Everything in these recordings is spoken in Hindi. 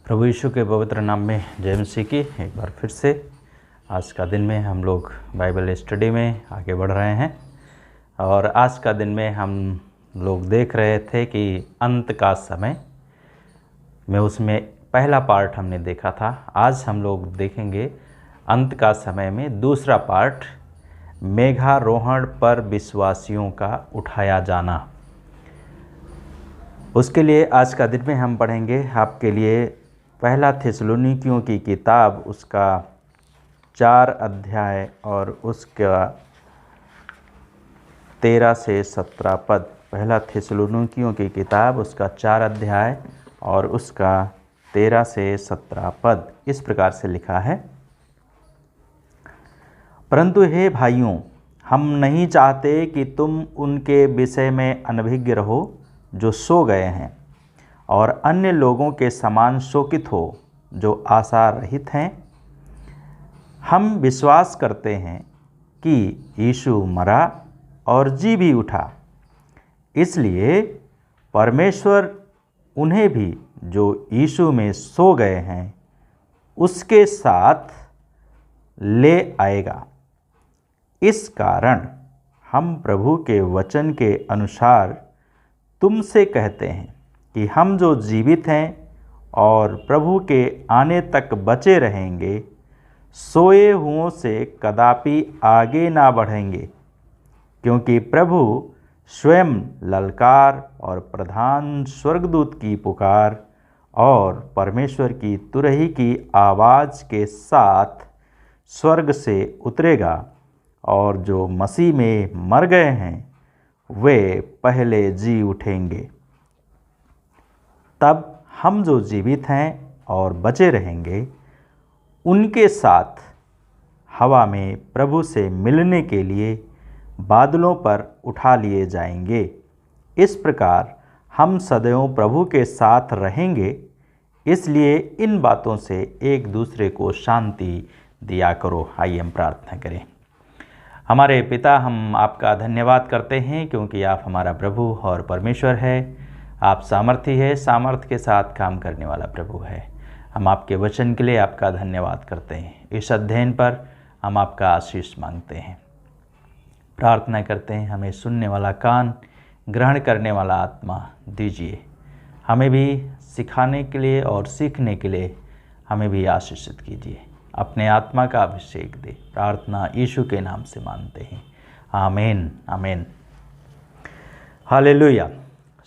प्रभु यीशु के पवित्र नाम में जय मसीह की एक बार फिर से आज का दिन में हम लोग बाइबल स्टडी में आगे बढ़ रहे हैं। और आज का दिन में हम लोग देख रहे थे कि अंत का समय में उसमें पहला पार्ट हमने देखा था। आज हम लोग देखेंगे अंत का समय में दूसरा पार्ट, मेघारोहण पर विश्वासियों का उठाया जाना। उसके लिए आज का दिन में हम पढ़ेंगे आपके लिए पहला थिस्सलुनीकियों की किताब, उसका 4 अध्याय और उसका 13 से 17 पद। पहला थिस्सलुनीकियों की किताब, उसका 4 अध्याय और उसका 13 से 17 पद इस प्रकार से लिखा है। परंतु हे भाइयों, हम नहीं चाहते कि तुम उनके विषय में अनभिज्ञ रहो जो सो गए हैं, और अन्य लोगों के समान शोकित हो जो आशा रहित हैं। हम विश्वास करते हैं कि यीशु मरा और जी भी उठा, इसलिए परमेश्वर उन्हें भी जो यीशु में सो गए हैं उसके साथ ले आएगा। इस कारण हम प्रभु के वचन के अनुसार तुमसे कहते हैं कि हम जो जीवित हैं और प्रभु के आने तक बचे रहेंगे, सोए हुओं से कदापि आगे ना बढ़ेंगे, क्योंकि प्रभु स्वयं ललकार और प्रधान स्वर्गदूत की पुकार और परमेश्वर की तुरही की आवाज़ के साथ स्वर्ग से उतरेगा, और जो मसीह में मर गए हैं वे पहले जी उठेंगे। तब हम जो जीवित हैं और बचे रहेंगे उनके साथ हवा में प्रभु से मिलने के लिए बादलों पर उठा लिए जाएंगे। इस प्रकार हम सदैव प्रभु के साथ रहेंगे। इसलिए इन बातों से एक दूसरे को शांति दिया करो। आइए हम प्रार्थना करें। हमारे पिता, हम आपका धन्यवाद करते हैं क्योंकि आप हमारा प्रभु और परमेश्वर है। आप सामर्थी है, सामर्थ्य के साथ काम करने वाला प्रभु है। हम आपके वचन के लिए आपका धन्यवाद करते हैं। इस अध्ययन पर हम आपका आशीष मांगते हैं, प्रार्थना करते हैं। हमें सुनने वाला कान, ग्रहण करने वाला आत्मा दीजिए। हमें भी सिखाने के लिए और सीखने के लिए हमें भी आशीषित कीजिए। अपने आत्मा का अभिषेक दे। प्रार्थना यीशु के नाम से मांगते हैं, आमीन आमीन। हालेलुया।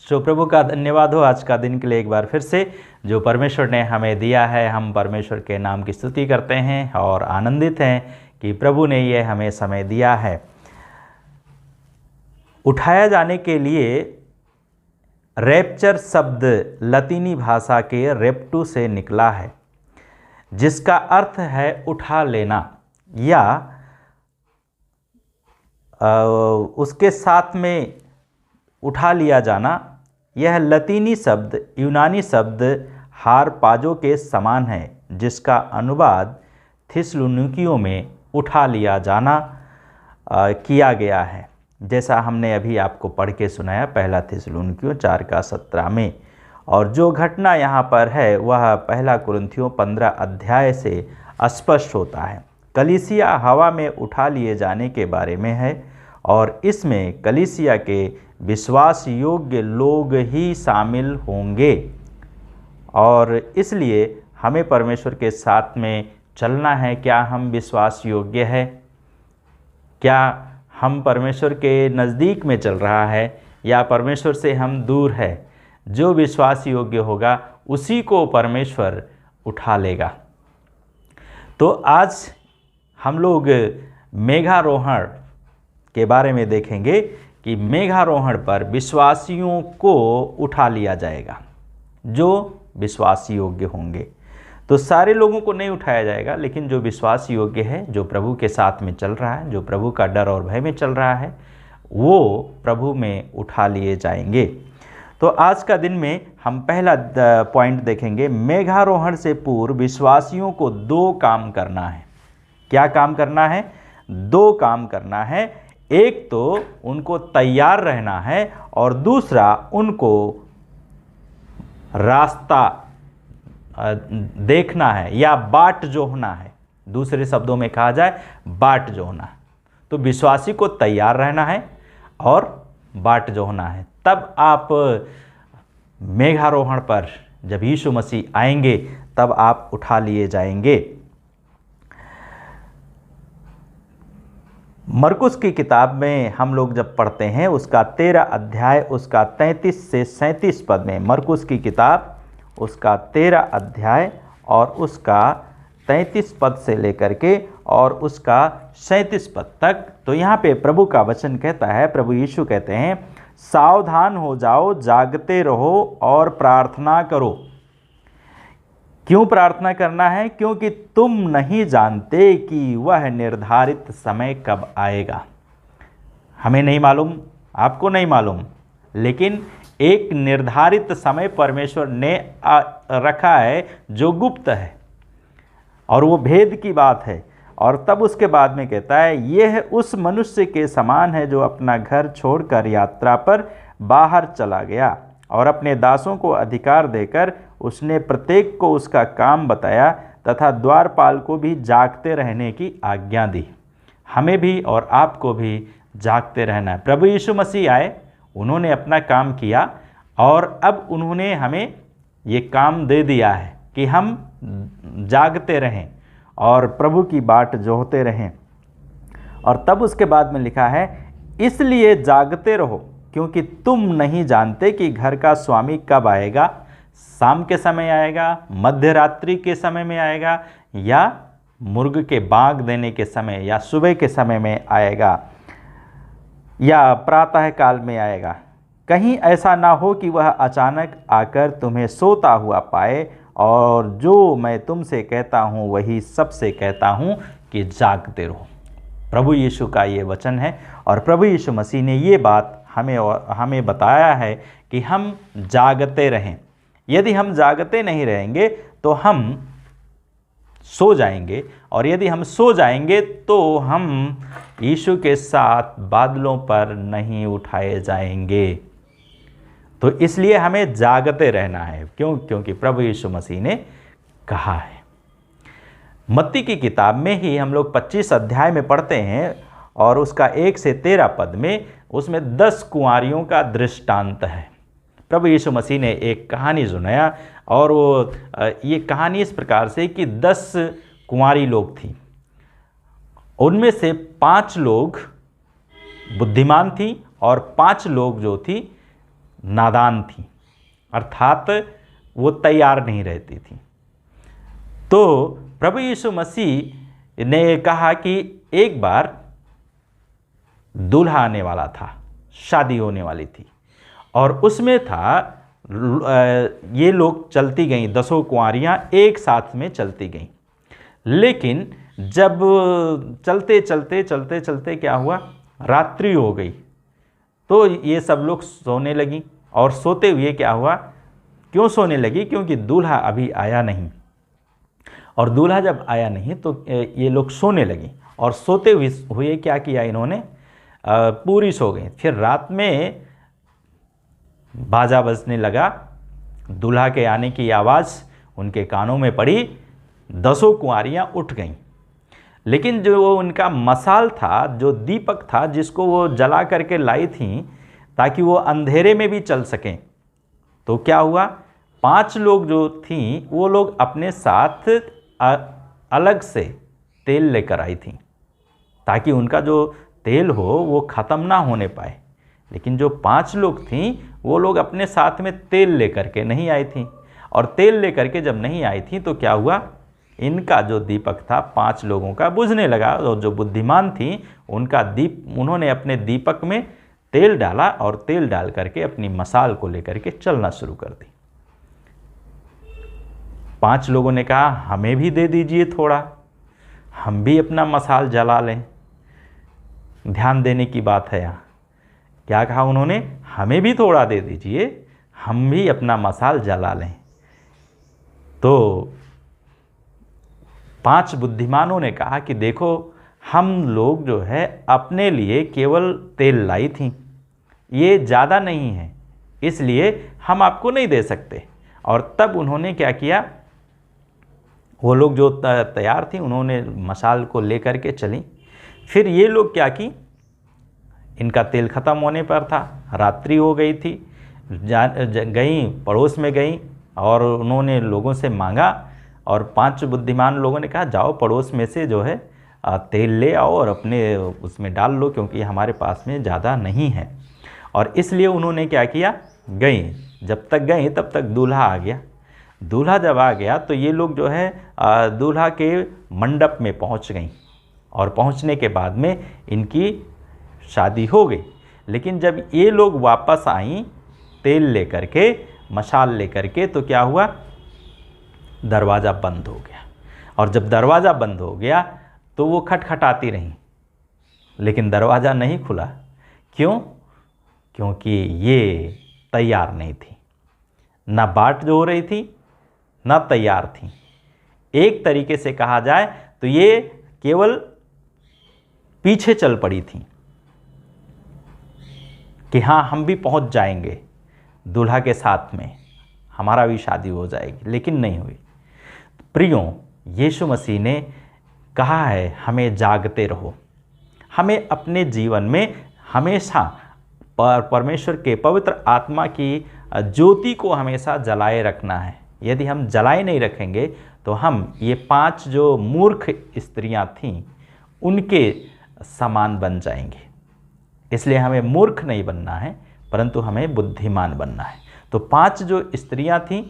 सो प्रभु का धन्यवाद हो आज का दिन के लिए एक बार फिर से जो परमेश्वर ने हमें दिया है। हम परमेश्वर के नाम की स्तुति करते हैं और आनंदित हैं कि प्रभु ने ये हमें समय दिया है। उठाया जाने के लिए रैप्चर शब्द लतीनी भाषा के रेप्टू से निकला है, जिसका अर्थ है उठा लेना या उसके साथ में उठा लिया जाना। यह लतीनी शब्द यूनानी शब्द हारपाजो के समान है, जिसका अनुवाद थिस्सलुनीकियों में उठा लिया जाना किया गया है, जैसा हमने अभी आपको पढ़ के सुनाया पहला थिस्सलुनीकियों 4 का 17 में। और जो घटना यहाँ पर है वह पहला कुरिन्थियों 15 अध्याय से स्पष्ट होता है। कलीसिया हवा में उठा लिए जाने के बारे में है, और इसमें कलीसिया के विश्वास योग्य लोग ही शामिल होंगे। और इसलिए हमें परमेश्वर के साथ में चलना है। क्या हम विश्वास योग्य है? क्या हम परमेश्वर के नज़दीक में चल रहा है या परमेश्वर से हम दूर है? जो विश्वास योग्य होगा उसी को परमेश्वर उठा लेगा। तो आज हम लोग मेघारोहण के बारे में देखेंगे कि मेघारोहण पर विश्वासियों को उठा लिया जाएगा जो विश्वास योग्य होंगे। तो सारे लोगों को नहीं उठाया जाएगा, लेकिन जो विश्वास योग्य है, जो प्रभु के साथ में चल रहा है, जो प्रभु का डर और भय में चल रहा है, वो प्रभु में उठा लिए जाएंगे। तो आज का दिन में हम पहला पॉइंट देखेंगे। मेघारोहण से पूर्व विश्वासियों को 2 काम करना है। क्या काम करना है? 2 काम करना है। एक तो उनको तैयार रहना है और दूसरा उनको रास्ता देखना है या बाट जोहना है, दूसरे शब्दों में कहा जाए बाट जोहना। तो विश्वासी को तैयार रहना है और बाट जोहना है, तब आप मेघारोहण पर जब यीशु मसीह आएंगे तब आप उठा लिए जाएंगे। मरकुस की किताब में हम लोग जब पढ़ते हैं उसका 13 अध्याय उसका 33 से 37 पद में, मरकुस की किताब उसका 13 अध्याय और उसका 33 पद से लेकर के और उसका 37 पद तक, तो यहाँ पे प्रभु का वचन कहता है, प्रभु यीशु कहते हैं, सावधान हो जाओ, जागते रहो और प्रार्थना करो। क्यों प्रार्थना करना है? क्योंकि तुम नहीं जानते कि वह निर्धारित समय कब आएगा। हमें नहीं मालूम, आपको नहीं मालूम, लेकिन एक निर्धारित समय परमेश्वर ने रखा है जो गुप्त है और वो भेद की बात है। और तब उसके बाद में कहता है, यह उस मनुष्य के समान है जो अपना घर छोड़कर यात्रा पर बाहर चला गया और अपने दासों को अधिकार देकर उसने प्रत्येक को उसका काम बताया तथा द्वारपाल को भी जागते रहने की आज्ञा दी। हमें भी और आपको भी जागते रहना है। प्रभु यीशु मसीह आए, उन्होंने अपना काम किया और अब उन्होंने हमें ये काम दे दिया है कि हम जागते रहें और प्रभु की बाट जोहते रहें। और तब उसके बाद में लिखा है, इसलिए जागते रहो क्योंकि तुम नहीं जानते कि घर का स्वामी कब आएगा, शाम के समय आएगा, मध्य रात्रि के समय में आएगा या मुर्ग के बाग देने के समय या सुबह के समय में आएगा या प्रातः काल में आएगा। कहीं ऐसा ना हो कि वह अचानक आकर तुम्हें सोता हुआ पाए। और जो मैं तुमसे कहता हूँ वही सबसे कहता हूँ कि जागते रहो। प्रभु यीशु का ये वचन है और प्रभु यीशु मसीह ने ये बात हमें बताया है कि हम जागते रहें। यदि हम जागते नहीं रहेंगे तो हम सो जाएंगे, और यदि हम सो जाएंगे तो हम यीशु के साथ बादलों पर नहीं उठाए जाएंगे। तो इसलिए हमें जागते रहना है। क्यों? क्योंकि प्रभु यीशु मसीह ने कहा है। मत्ती की किताब में ही हम लोग 25 अध्याय में पढ़ते हैं और उसका 1 से 13 पद में, उसमें 10 कुंवारियों का दृष्टांत है। प्रभु यीशु मसीह ने एक कहानी सुनाया और वो ये कहानी इस प्रकार से कि 10 कुंवारी लोग थी, उनमें से 5 लोग बुद्धिमान थी और 5 लोग जो थी नादान थी, अर्थात वो तैयार नहीं रहती थी। तो प्रभु यीशु मसीह ने कहा कि एक बार दूल्हा आने वाला था, शादी होने वाली थी, और उसमें था ये लोग चलती गईं, 10 कुंवारियाँ एक साथ में चलती गईं। लेकिन जब चलते चलते चलते चलते क्या हुआ, रात्रि हो गई तो ये सब लोग सोने लगी। और सोते हुए क्या हुआ, क्यों सोने लगी? क्योंकि दूल्हा अभी आया नहीं, और दूल्हा जब आया नहीं तो ये लोग सोने लगी। और सोते हुए क्या किया इन्होंने, पूरी सो गई। फिर रात में बाजा बजने लगा, दूल्हा के आने की आवाज़ उनके कानों में पड़ी, 10 कुंवारियाँ उठ गईं। लेकिन जो उनका मसाल था, जो दीपक था जिसको वो जला करके लाई थी ताकि वो अंधेरे में भी चल सकें, तो क्या हुआ, 5 लोग जो थीं वो लोग अपने साथ अलग से तेल लेकर आई थी ताकि उनका जो तेल हो वो ख़त्म ना होने पाए। लेकिन जो 5 लोग थीं वो लोग अपने साथ में तेल लेकर के नहीं आई थी, और तेल लेकर के जब नहीं आई थी तो क्या हुआ, इनका जो दीपक था 5 लोगों का बुझने लगा। और जो बुद्धिमान थी उन्होंने अपने दीपक में तेल डाला और तेल डाल करके अपनी मसाल को लेकर के चलना शुरू कर दी। 5 लोगों ने कहा, हमें भी दे दीजिए थोड़ा, हम भी अपना मसाल जला लें। ध्यान देने की बात है यहाँ, क्या कहा उन्होंने, हमें भी थोड़ा दे दीजिए, हम भी अपना मसाल जला लें। तो 5 बुद्धिमानों ने कहा कि देखो, हम लोग जो है अपने लिए केवल तेल लाई थी, ये ज़्यादा नहीं है, इसलिए हम आपको नहीं दे सकते। और तब उन्होंने क्या किया, वो लोग जो तैयार थी उन्होंने मशाल को लेकर के चली। फिर ये लोग क्या की, इनका तेल ख़त्म होने पर था, रात्रि हो गई थी, गई पड़ोस में गई और उन्होंने लोगों से मांगा और 5 बुद्धिमान लोगों ने कहा जाओ पड़ोस में से जो है तेल ले आओ और अपने उसमें डाल लो, क्योंकि हमारे पास में ज़्यादा नहीं है। और इसलिए उन्होंने क्या किया, गई। जब तक गई तब तक दूल्हा आ गया। दूल्हा जब आ गया तो ये लोग जो है दूल्हा के मंडप में पहुंच गई और पहुंचने के बाद में इनकी शादी हो गई। लेकिन जब ये लोग वापस आई तेल लेकर के, मशाल लेकर के, तो क्या हुआ, दरवाज़ा बंद हो गया। और जब दरवाज़ा बंद हो गया तो वो खटखटाती रहीं, लेकिन दरवाज़ा नहीं खुला। क्यों? क्योंकि ये तैयार नहीं थी, ना बाट जो हो रही थी ना तैयार थी। एक तरीके से कहा जाए तो ये केवल पीछे चल पड़ी थी कि हाँ हम भी पहुंच जाएंगे दूल्हा के साथ में, हमारा भी शादी हो जाएगी, लेकिन नहीं हुई। प्रियों, यीशु मसीह ने कहा है हमें जागते रहो, हमें अपने जीवन में हमेशा परमेश्वर के पवित्र आत्मा की ज्योति को हमेशा जलाए रखना है। यदि हम जलाए नहीं रखेंगे तो हम ये 5 जो मूर्ख स्त्रियां थीं उनके समान बन जाएंगे। इसलिए हमें मूर्ख नहीं बनना है, परंतु हमें बुद्धिमान बनना है। तो 5 जो स्त्रियां थीं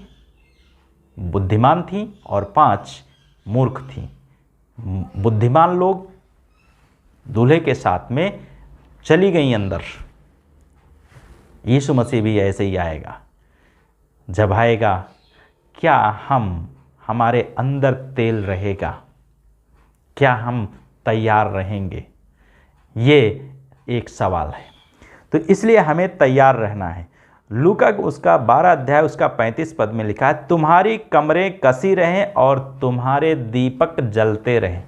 बुद्धिमान थीं और 5 मूर्ख थीं। बुद्धिमान लोग दूल्हे के साथ में चली गई अंदर। यीशु मसीह भी ऐसे ही आएगा। जब आएगा क्या हमारे अंदर तेल रहेगा? क्या हम तैयार रहेंगे? ये एक सवाल है। तो इसलिए हमें तैयार रहना है। लूका उसका 12 अध्याय उसका 35 पद में लिखा है, तुम्हारी कमरें कसी रहें और तुम्हारे दीपक जलते रहें।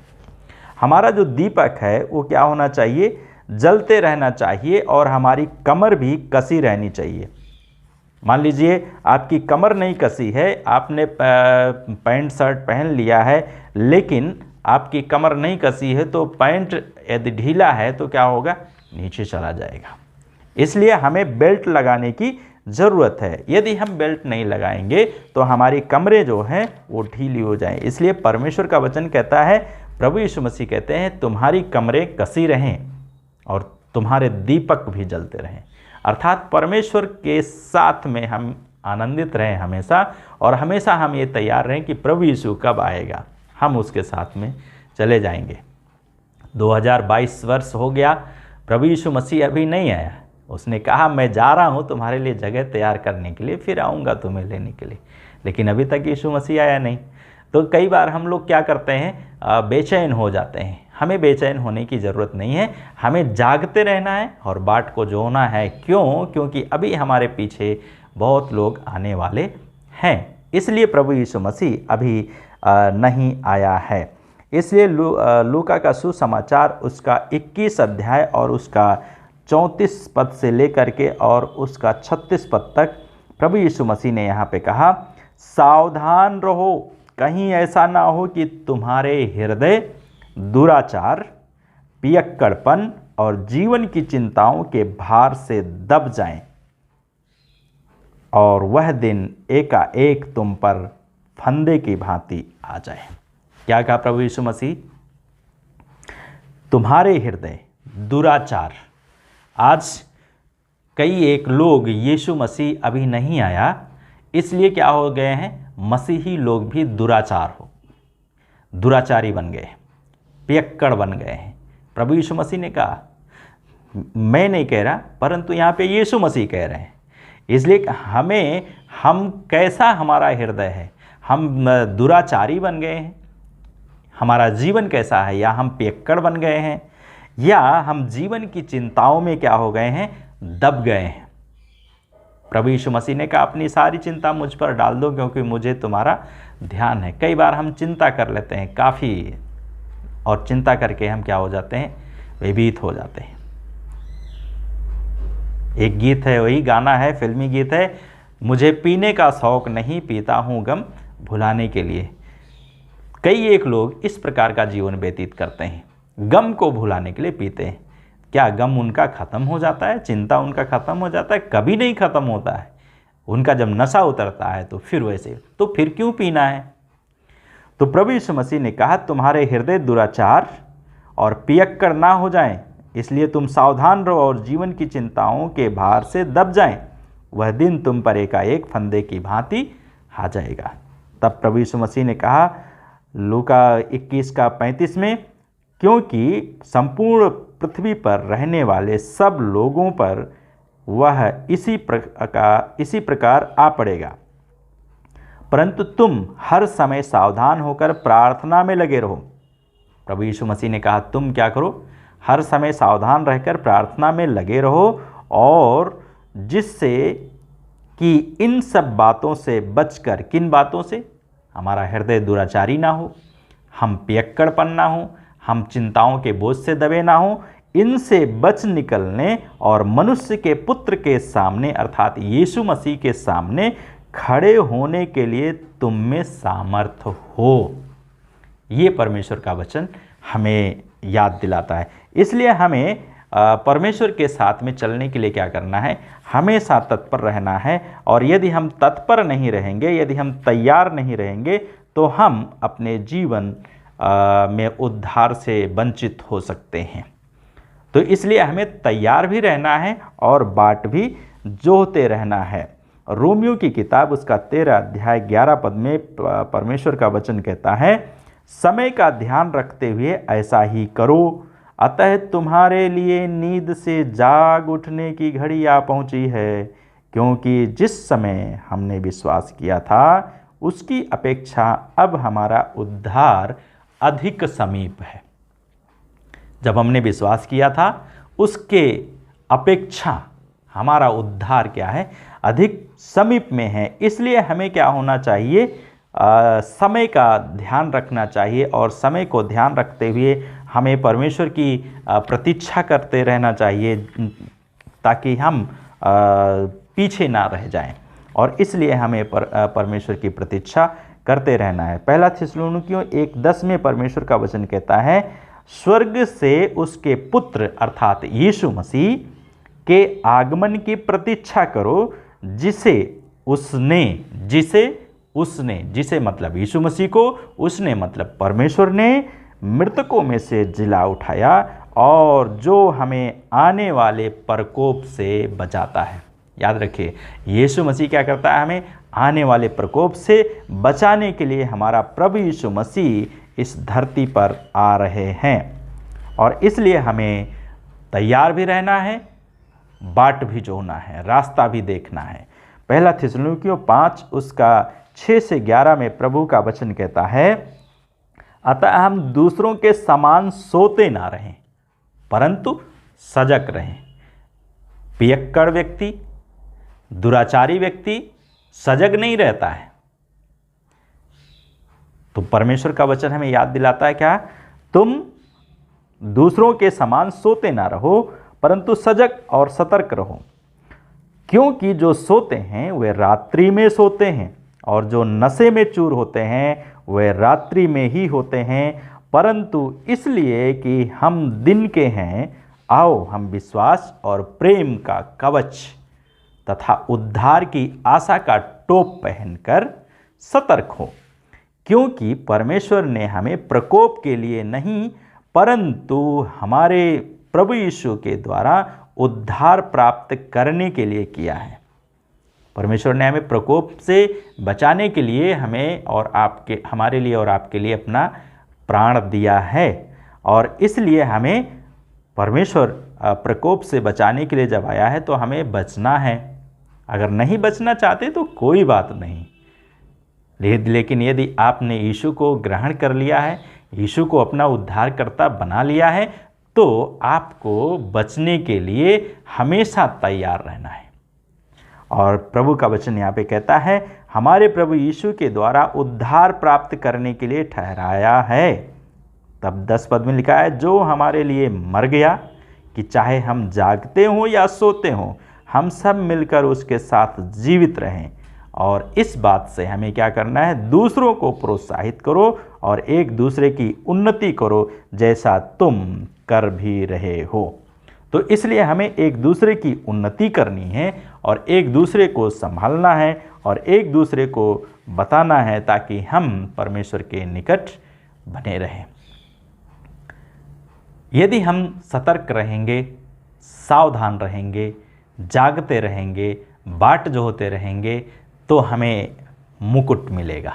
हमारा जो दीपक है वो क्या होना चाहिए? जलते रहना चाहिए और हमारी कमर भी कसी रहनी चाहिए। मान लीजिए आपकी कमर नहीं कसी है, आपने पैंट शर्ट पहन लिया है लेकिन आपकी कमर नहीं कसी है, तो पैंट यदि ढीला है तो क्या होगा? नीचे चला जाएगा। इसलिए हमें बेल्ट लगाने की ज़रूरत है। यदि हम बेल्ट नहीं लगाएंगे तो हमारी कमरें जो हैं वो ढीली हो जाएं। इसलिए परमेश्वर का वचन कहता है, प्रभु यीशु मसीह कहते हैं, तुम्हारी कमरें कसी रहें और तुम्हारे दीपक भी जलते रहें। अर्थात परमेश्वर के साथ में हम आनंदित रहें हमेशा, और हमेशा हम ये तैयार रहें कि प्रभु यीशु कब आएगा, हम उसके साथ में चले जाएंगे। 2022 वर्ष हो गया, प्रभु यीशु मसीह अभी नहीं आया। उसने कहा मैं जा रहा हूँ तुम्हारे लिए जगह तैयार करने के लिए, फिर आऊँगा तुम्हें लेने के लिए, लेकिन अभी तक यीशु मसीह आया नहीं। तो कई बार हम लोग क्या करते हैं? बेचैन हो जाते हैं। हमें बेचैन होने की ज़रूरत नहीं है, हमें जागते रहना है और बाट को जोना है। क्यों? क्योंकि अभी हमारे पीछे बहुत लोग आने वाले हैं। इसलिए प्रभु यीशु मसीह अभी नहीं आया है। इसलिए लूका का सुसमाचार उसका 21 अध्याय और उसका 34 पद से लेकर के और उसका 36 पद तक प्रभु यीशु मसीह ने यहाँ पे कहा, सावधान रहो, कहीं ऐसा ना हो कि तुम्हारे हृदय दुराचार, पियक्कड़पन और जीवन की चिंताओं के भार से दब जाएं और वह दिन एकाएक तुम पर फंदे की भांति आ जाए। क्या कहा प्रभु यीशु मसीह? तुम्हारे हृदय दुराचार। आज कई एक लोग, यीशु मसीह अभी नहीं आया इसलिए क्या हो गए हैं? मसीही लोग भी दुराचारी बन गए, पियक्कड़ बन गए हैं। प्रभु यीशु मसीह ने कहा, मैं नहीं कह रहा, परंतु यहाँ पे यीशु मसीह कह रहे हैं। इसलिए हम कैसा हमारा हृदय है? हम दुराचारी बन गए हैं, हमारा जीवन कैसा है? या हम पियक्कड़ बन गए हैं, या हम जीवन की चिंताओं में क्या हो गए हैं? दब गए हैं। प्रभु यीशु मसीह ने कहा, अपनी सारी चिंता मुझ पर डाल दो क्योंकि मुझे तुम्हारा ध्यान है। कई बार हम चिंता कर लेते हैं काफ़ी, और चिंता करके हम क्या हो जाते हैं? भयभीत हो जाते हैं। एक गीत है, वही गाना है, फिल्मी गीत है, मुझे पीने का शौक नहीं, पीता हूँ गम भुलाने के लिए। कई एक लोग इस प्रकार का जीवन व्यतीत करते हैं, गम को भुलाने के लिए पीते हैं। क्या गम उनका ख़त्म हो जाता है? चिंता उनका ख़त्म हो जाता है? कभी नहीं ख़त्म होता है। उनका जब नशा उतरता है तो फिर वैसे, तो फिर क्यों पीना है? तो प्रभु यीशु मसीह ने कहा, तुम्हारे हृदय दुराचार और पियक्कड़ ना हो जाएं, इसलिए तुम सावधान रहो और जीवन की चिंताओं के भार से दब जाएं। वह दिन तुम पर एकाएक फंदे की भांति आ जाएगा। तब प्रभु यीशु मसीह ने कहा लूका 21:35 में, क्योंकि संपूर्ण पृथ्वी पर रहने वाले सब लोगों पर वह इसी प्रकार आ पड़ेगा, परंतु तुम हर समय सावधान होकर प्रार्थना में लगे रहो। प्रभु यीशु मसीह ने कहा तुम क्या करो? हर समय सावधान रहकर प्रार्थना में लगे रहो, और जिससे कि इन सब बातों से बचकर, किन बातों से? हमारा हृदय दुराचारी ना हो, हम पियक्कड़पन ना हो, हम चिंताओं के बोझ से दबे ना हो, इनसे बच निकलने और मनुष्य के पुत्र के सामने अर्थात यीशु मसीह के सामने खड़े होने के लिए तुम में सामर्थ हो। ये परमेश्वर का वचन हमें याद दिलाता है। इसलिए हमें परमेश्वर के साथ में चलने के लिए क्या करना है? हमेशा तत्पर रहना है। और यदि हम तत्पर नहीं रहेंगे, यदि हम तैयार नहीं रहेंगे, तो हम अपने जीवन में उद्धार से वंचित हो सकते हैं। तो इसलिए हमें तैयार भी रहना है और बाट भी जोहते रहना है। रोमियो की किताब उसका 13 अध्याय 11 पद में परमेश्वर का वचन कहता है, समय का ध्यान रखते हुए ऐसा ही करो, अतः तुम्हारे लिए नींद से जाग उठने की घड़ी आ पहुंची है, क्योंकि जिस समय हमने विश्वास किया था उसकी अपेक्षा अब हमारा उद्धार अधिक समीप है। जब हमने विश्वास किया था उसके अपेक्षा हमारा उद्धार क्या है? अधिक समीप में है। इसलिए हमें क्या होना चाहिए? समय का ध्यान रखना चाहिए, और समय को ध्यान रखते हुए हमें परमेश्वर की प्रतीक्षा करते रहना चाहिए, ताकि हम पीछे ना रह जाएं। और इसलिए हमें परमेश्वर की प्रतीक्षा करते रहना है। पहला थिस्सलुनीकियों 1:10 में परमेश्वर का वचन कहता है, स्वर्ग से उसके पुत्र अर्थात यीशु मसीह के आगमन की प्रतीक्षा करो, जिसे मतलब यीशु मसीह को, उसने मतलब परमेश्वर ने मृतकों में से जिला उठाया, और जो हमें आने वाले प्रकोप से बचाता है। याद रखिए, यीशु मसीह क्या करता है? हमें आने वाले प्रकोप से बचाने के लिए हमारा प्रभु यीशु मसीह इस धरती पर आ रहे हैं, और इसलिए हमें तैयार भी रहना है, बाट भी जोहना है, रास्ता भी देखना है। पहला थिस्सलुनीकियों 5 उसका 6 से 11 में प्रभु का वचन कहता है, अतः हम दूसरों के समान सोते ना रहें, परंतु सजग रहें। पियक्कड़ व्यक्ति, दुराचारी व्यक्ति सजग नहीं रहता है। तो परमेश्वर का वचन हमें याद दिलाता है क्या? तुम दूसरों के समान सोते ना रहो, परंतु सजग और सतर्क रहो, क्योंकि जो सोते हैं वे रात्रि में सोते हैं, और जो नशे में चूर होते हैं वे रात्रि में ही होते हैं। परंतु इसलिए कि हम दिन के हैं, आओ हम विश्वास और प्रेम का कवच तथा उद्धार की आशा का टोप पहनकर सतर्क हो, क्योंकि परमेश्वर ने हमें प्रकोप के लिए नहीं, परंतु हमारे प्रभु यीशु के द्वारा उद्धार प्राप्त करने के लिए किया है। परमेश्वर ने हमें प्रकोप से बचाने के लिए हमारे लिए और आपके लिए अपना प्राण दिया है, और इसलिए हमें परमेश्वर प्रकोप से बचाने के लिए जब आया है तो हमें बचना है। अगर नहीं बचना चाहते तो कोई बात नहीं, लेकिन यदि आपने यीशु को ग्रहण कर लिया है, यीशु को अपना उद्धारकर्ता बना लिया है, तो आपको बचने के लिए हमेशा तैयार रहना है। और प्रभु का वचन यहाँ पे कहता है, हमारे प्रभु यीशु के द्वारा उद्धार प्राप्त करने के लिए ठहराया है। तब 10 पद में लिखा है, जो हमारे लिए मर गया, कि चाहे हम जागते हों या सोते हों, हम सब मिलकर उसके साथ जीवित रहें, और इस बात से हमें क्या करना है, दूसरों को प्रोत्साहित करो और एक दूसरे की उन्नति करो जैसा तुम कर भी रहे हो। तो इसलिए हमें एक दूसरे की उन्नति करनी है और एक दूसरे को संभालना है और एक दूसरे को बताना है ताकि हम परमेश्वर के निकट बने रहें। यदि हम सतर्क रहेंगे, सावधान रहेंगे, जागते रहेंगे, बाट जोहते रहेंगे तो हमें मुकुट मिलेगा।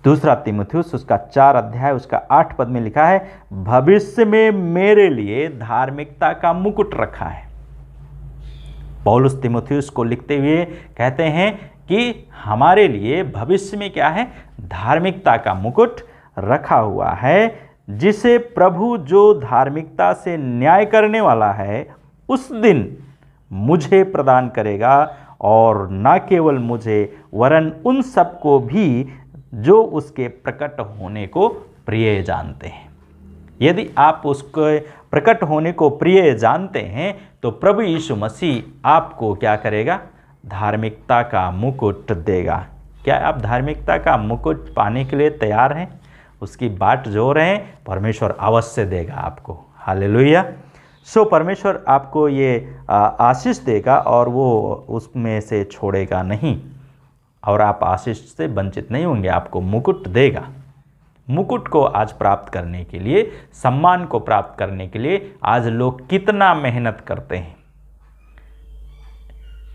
दूसरा तीमुथियुस उसका 4 अध्याय उसका 8 पद में लिखा है, भविष्य में मेरे लिए धार्मिकता का मुकुट रखा है। पौलुस तीमुथियुस को लिखते हुए कहते हैं कि हमारे लिए भविष्य में क्या है, धार्मिकता का मुकुट रखा हुआ है, जिसे प्रभु जो धार्मिकता से न्याय करने वाला है उस दिन मुझे प्रदान करेगा, और न केवल मुझे वरन उन सबको भी जो उसके प्रकट होने को प्रिय जानते हैं। यदि आप उसके प्रकट होने को प्रिय जानते हैं तो प्रभु यीशु मसीह आपको क्या करेगा, धार्मिकता का मुकुट देगा। क्या आप धार्मिकता का मुकुट पाने के लिए तैयार हैं? उसकी बाट जो रहे हैं, परमेश्वर अवश्य देगा आपको। हालेलुया। सो परमेश्वर आपको ये आशीष देगा और वो उसमें से छोड़ेगा नहीं, और आप आशीष से वंचित नहीं होंगे, आपको मुकुट देगा। मुकुट को आज प्राप्त करने के लिए, सम्मान को प्राप्त करने के लिए आज लोग कितना मेहनत करते हैं।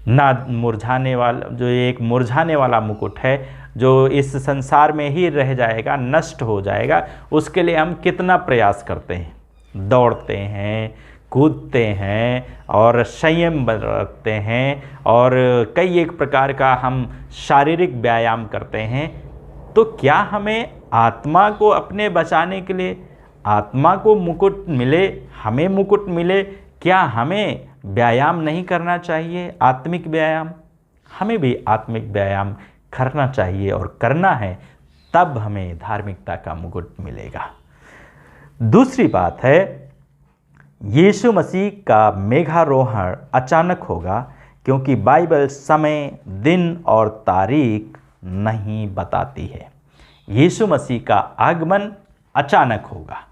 ना मुरझाने वाला, जो एक मुरझाने वाला मुकुट है जो इस संसार में ही रह जाएगा, नष्ट हो जाएगा, उसके लिए हम कितना प्रयास करते हैं, दौड़ते हैं, कूदते हैं और संयम रखते हैं और कई एक प्रकार का हम शारीरिक व्यायाम करते हैं। तो क्या हमें आत्मा को अपने बचाने के लिए, आत्मा को मुकुट मिले, हमें मुकुट मिले, क्या हमें व्यायाम नहीं करना चाहिए? आत्मिक व्यायाम, हमें भी आत्मिक व्यायाम करना चाहिए और करना है, तब हमें धार्मिकता का मुकुट मिलेगा। दूसरी बात है, यीशु मसीह का मेघारोहण अचानक होगा, क्योंकि बाइबल समय, दिन और तारीख नहीं बताती है। यीशु मसीह का आगमन अचानक होगा,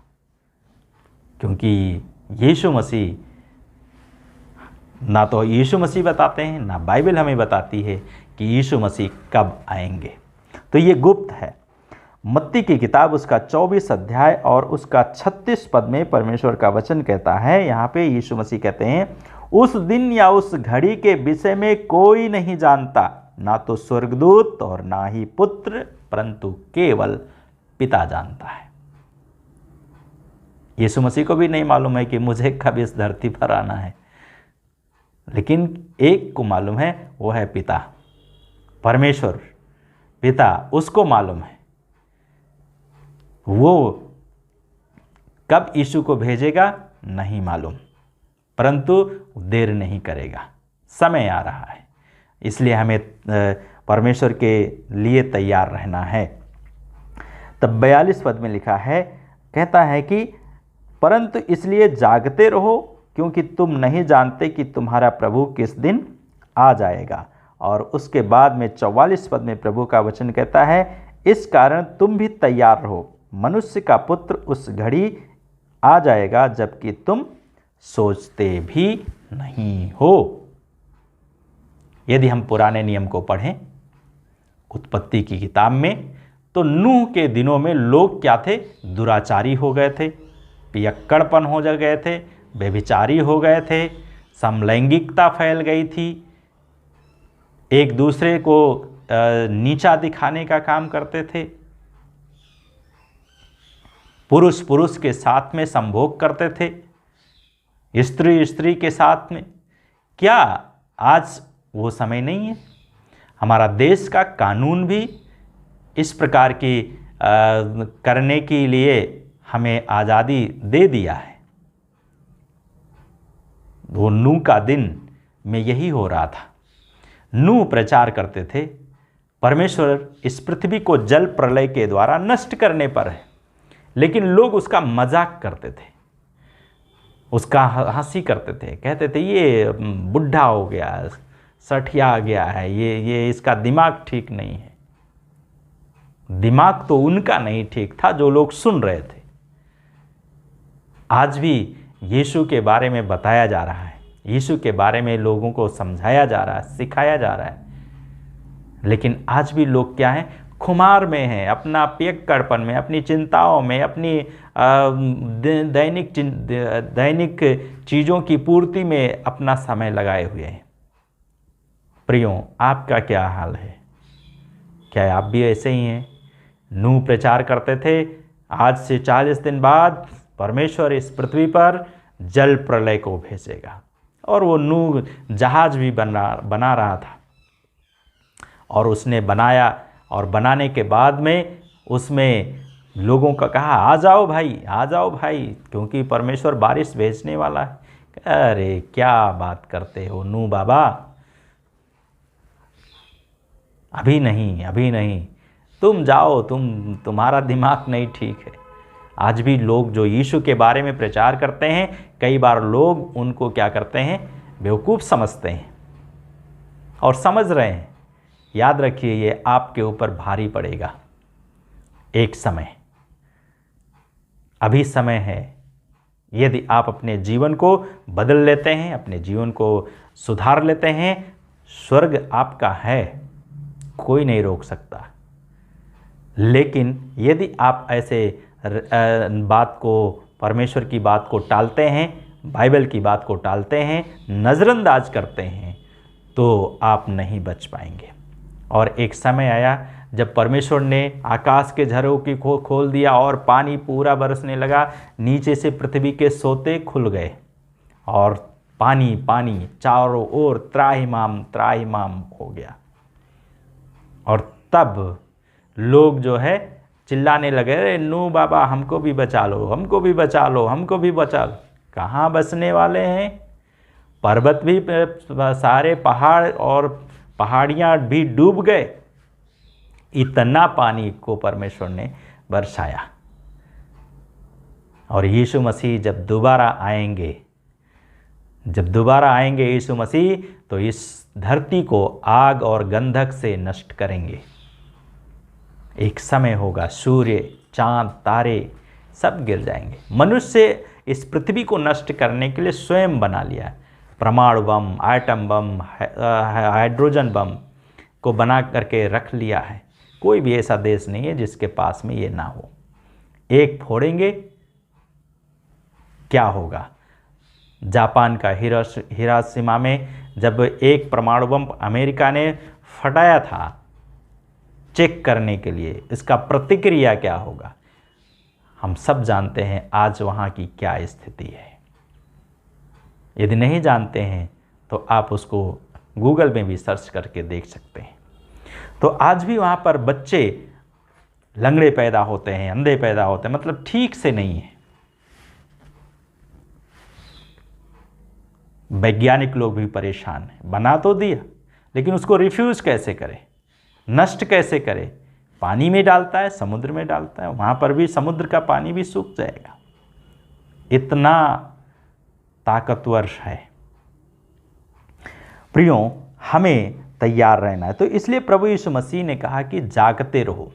क्योंकि यीशु मसीह, ना तो यीशु मसीह बताते हैं, ना बाइबल हमें बताती है कि यीशु मसीह कब आएंगे। तो ये गुप्त है। मत्ती की किताब उसका 24 अध्याय और उसका 36 पद में परमेश्वर का वचन कहता है, यहाँ पे यीशु मसीह कहते हैं, उस दिन या उस घड़ी के विषय में कोई नहीं जानता, ना तो स्वर्गदूत और ना ही पुत्र, परंतु केवल पिता जानता है। यीशु मसीह को भी नहीं मालूम है कि मुझे कब इस धरती पर आना है, लेकिन एक को मालूम है, वो है पिता, परमेश्वर पिता, उसको मालूम है। वो कब यीशु को भेजेगा नहीं मालूम, परंतु देर नहीं करेगा, समय आ रहा है। इसलिए हमें परमेश्वर के लिए तैयार रहना है। तब 42 पद में लिखा है, कहता है कि परंतु इसलिए जागते रहो, क्योंकि तुम नहीं जानते कि तुम्हारा प्रभु किस दिन आ जाएगा। और उसके बाद में 44 पद में प्रभु का वचन कहता है, इस कारण तुम भी तैयार रहो, मनुष्य का पुत्र उस घड़ी आ जाएगा जबकि तुम सोचते भी नहीं हो। यदि हम पुराने नियम को पढ़ें, उत्पत्ति की किताब में, तो नूह के दिनों में लोग क्या थे, दुराचारी हो गए थे, पियक्कड़पन हो गए थे, व्यभिचारी हो गए थे, समलैंगिकता फैल गई थी, एक दूसरे को नीचा दिखाने का काम करते थे, पुरुष पुरुष के साथ में संभोग करते थे, स्त्री स्त्री के साथ में। क्या आज वो समय नहीं है? हमारा देश का कानून भी इस प्रकार की करने के लिए हमें आज़ादी दे दिया है। वो नूह का दिन में यही हो रहा था। नूह प्रचार करते थे, परमेश्वर इस पृथ्वी को जल प्रलय के द्वारा नष्ट करने पर है, लेकिन लोग उसका मजाक करते थे, उसका हंसी करते थे, कहते थे ये बुढ़ा हो गया, सठिया गया है, ये इसका दिमाग ठीक नहीं है। दिमाग तो उनका नहीं ठीक था जो लोग सुन रहे थे। आज भी यीशु के बारे में बताया जा रहा है, यीशु के बारे में लोगों को समझाया जा रहा है, सिखाया जा रहा है, लेकिन आज भी लोग क्या हैं, खुमार में हैं, अपना पियक्कड़पन में, अपनी चिंताओं में, अपनी दैनिक चीज़ों की पूर्ति में अपना समय लगाए हुए हैं। प्रियों, आपका क्या हाल है? क्या आप भी ऐसे ही हैं? नूह प्रचार करते थे, आज से 40 दिन बाद परमेश्वर इस पृथ्वी पर जल प्रलय को भेजेगा, और वो नूह जहाज भी बना रहा था, और उसने बनाया, और बनाने के बाद में उसमें लोगों का कहा, आ जाओ भाई, आ जाओ भाई, क्योंकि परमेश्वर बारिश भेजने वाला है। अरे क्या बात करते हो नूह बाबा, अभी नहीं, अभी नहीं, तुम जाओ, तुम्हारा दिमाग नहीं ठीक है। आज भी लोग जो यीशु के बारे में प्रचार करते हैं, कई बार लोग उनको क्या करते हैं, बेवकूफ़ समझते हैं, और समझ रहे हैं। याद रखिए, ये आपके ऊपर भारी पड़ेगा एक समय। अभी समय है, यदि आप अपने जीवन को बदल लेते हैं, अपने जीवन को सुधार लेते हैं, स्वर्ग आपका है, कोई नहीं रोक सकता। लेकिन यदि आप ऐसे बात को, परमेश्वर की बात को टालते हैं, बाइबल की बात को टालते हैं, नज़रअंदाज करते हैं, तो आप नहीं बच पाएंगे। और एक समय आया जब परमेश्वर ने आकाश के झरों की खोल दिया और पानी पूरा बरसने लगा, नीचे से पृथ्वी के सोते खुल गए, और पानी पानी चारों ओर त्राहिमाम त्राहिमाम हो गया। और तब लोग जो है चिल्लाने लगे, अरे नूह बाबा हमको भी बचा लो, हमको भी बचा लो, हमको भी बचा लो। कहाँ बचने वाले हैं? पर्वत भी, सारे पहाड़ और पहाड़ियाँ भी डूब गए। इतना पानी को परमेश्वर ने बरसाया। और यीशु मसीह जब दोबारा आएंगे, यीशु मसीह, तो इस धरती को आग और गंधक से नष्ट करेंगे। एक समय होगा, सूर्य, चांद, तारे सब गिर जाएंगे। मनुष्य इस पृथ्वी को नष्ट करने के लिए स्वयं बना लिया। परमाणु बम, एटम बम, हाइड्रोजन बम को बना करके रख लिया है। कोई भी ऐसा देश नहीं है जिसके पास में ये ना हो। एक फोड़ेंगे, क्या होगा? जापान का हिरोशिमा में जब एक परमाणु बम अमेरिका ने फटाया था चेक करने के लिए, इसका प्रतिक्रिया क्या होगा? हम सब जानते हैं आज वहाँ की क्या स्थिति है। यदि नहीं जानते हैं तो आप उसको गूगल में भी सर्च करके देख सकते हैं। तो आज भी वहाँ पर बच्चे लंगड़े पैदा होते हैं, अंधे पैदा होते हैं, मतलब ठीक से नहीं है। वैज्ञानिक लोग भी परेशान हैं। बना तो दिया, लेकिन उसको रिफ्यूज़ कैसे करें, नष्ट कैसे करें? पानी में डालता है, समुद्र में डालता है, वहाँ पर भी समुद्र का पानी भी सूख जाएगा। इतना ताकतवर है। प्रियों, हमें तैयार रहना है। तो इसलिए प्रभु यीशु मसीह ने कहा कि जागते रहो।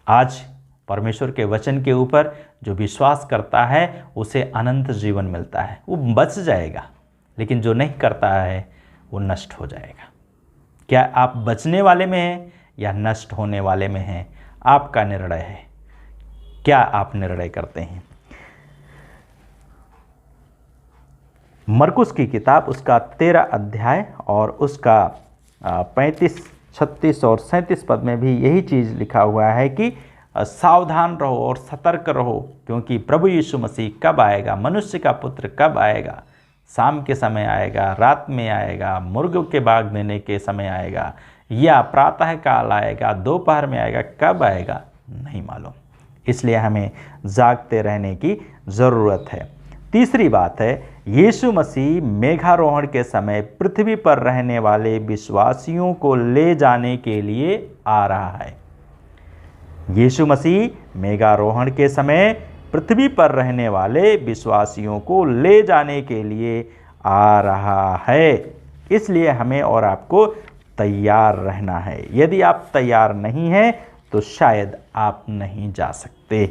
आज परमेश्वर के वचन के ऊपर जो विश्वास करता है उसे अनंत जीवन मिलता है, वो बच जाएगा। लेकिन जो नहीं करता है वो नष्ट हो जाएगा। क्या आप बचने वाले में हैं या नष्ट होने वाले में हैं? आपका निर्णय है। क्या आप निर्णय करते हैं? मरकुस की किताब उसका 13 अध्याय और उसका 35, 36 और 37 पद में भी यही चीज़ लिखा हुआ है कि सावधान रहो और सतर्क रहो, क्योंकि प्रभु यीशु मसीह कब आएगा, मनुष्य का पुत्र कब आएगा। शाम के समय आएगा, रात में आएगा, मुर्गों के बाग देने के समय आएगा, या प्रातः काल आएगा, दोपहर में आएगा, कब आएगा नहीं मालूम। इसलिए हमें जागते रहने की ज़रूरत है। तीसरी बात है, यीशु मसीह मेघारोहण के समय पृथ्वी पर रहने वाले विश्वासियों को ले जाने के लिए आ रहा है। यीशु मसीह मेघारोहण के समय पृथ्वी पर रहने वाले विश्वासियों को ले जाने के लिए आ रहा है। इसलिए हमें और आपको तैयार रहना है। यदि आप तैयार नहीं हैं तो शायद आप नहीं जा सकते।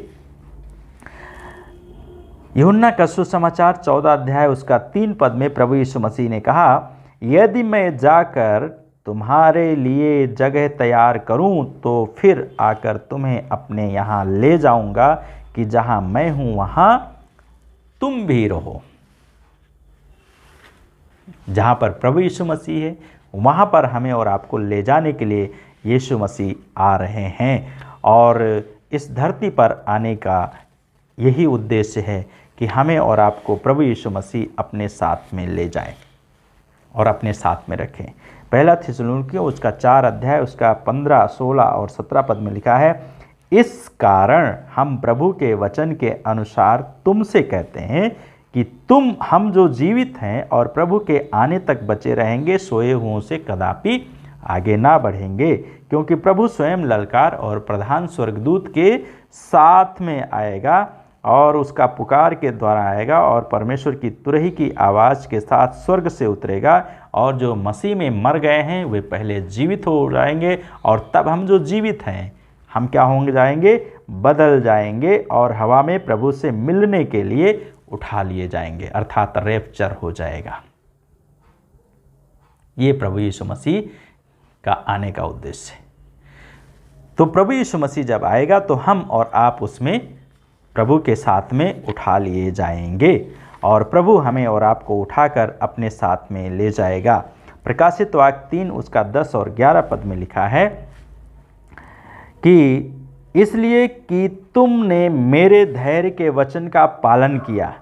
यूहन्ना का सुसमाचार 14 अध्याय उसका 3 पद में प्रभु यीशु मसीह ने कहा, यदि मैं जाकर तुम्हारे लिए जगह तैयार करूं तो फिर आकर तुम्हें अपने यहाँ ले जाऊंगा कि जहाँ मैं हूँ वहाँ तुम भी रहो। जहाँ पर प्रभु यीशु मसीह है वहाँ पर हमें और आपको ले जाने के लिए यीशु मसीह आ रहे हैं। और इस धरती पर आने का यही उद्देश्य है कि हमें और आपको प्रभु यीशु मसीह अपने साथ में ले जाएं और अपने साथ में रखें। पहला थिस्सलुनीकियों उसका 4 अध्याय उसका 15, 16 और 17 पद में लिखा है, इस कारण हम प्रभु के वचन के अनुसार तुमसे कहते हैं कि हम जो जीवित हैं और प्रभु के आने तक बचे रहेंगे, सोए हुओं से कदापि आगे ना बढ़ेंगे, क्योंकि प्रभु स्वयं ललकार और प्रधान स्वर्गदूत के साथ में आएगा और उसका पुकार के द्वारा आएगा और परमेश्वर की तुरही की आवाज़ के साथ स्वर्ग से उतरेगा और जो मसीह में मर गए हैं वे पहले जीवित हो जाएंगे और तब हम जो जीवित हैं हम क्या होंगे जाएंगे, बदल जाएंगे और हवा में प्रभु से मिलने के लिए उठा लिए जाएंगे, अर्थात रैप्चर हो जाएगा। ये प्रभु यीशु मसीह का आने का उद्देश्य है। तो प्रभु यीशु मसीह जब आएगा तो हम और आप उसमें प्रभु के साथ में उठा लिए जाएंगे और प्रभु हमें और आपको उठाकर अपने साथ में ले जाएगा। प्रकाशित वाक्य 3 उसका 10 और 11 पद में लिखा है कि इसलिए कि तुमने मेरे धैर्य के वचन का पालन किया,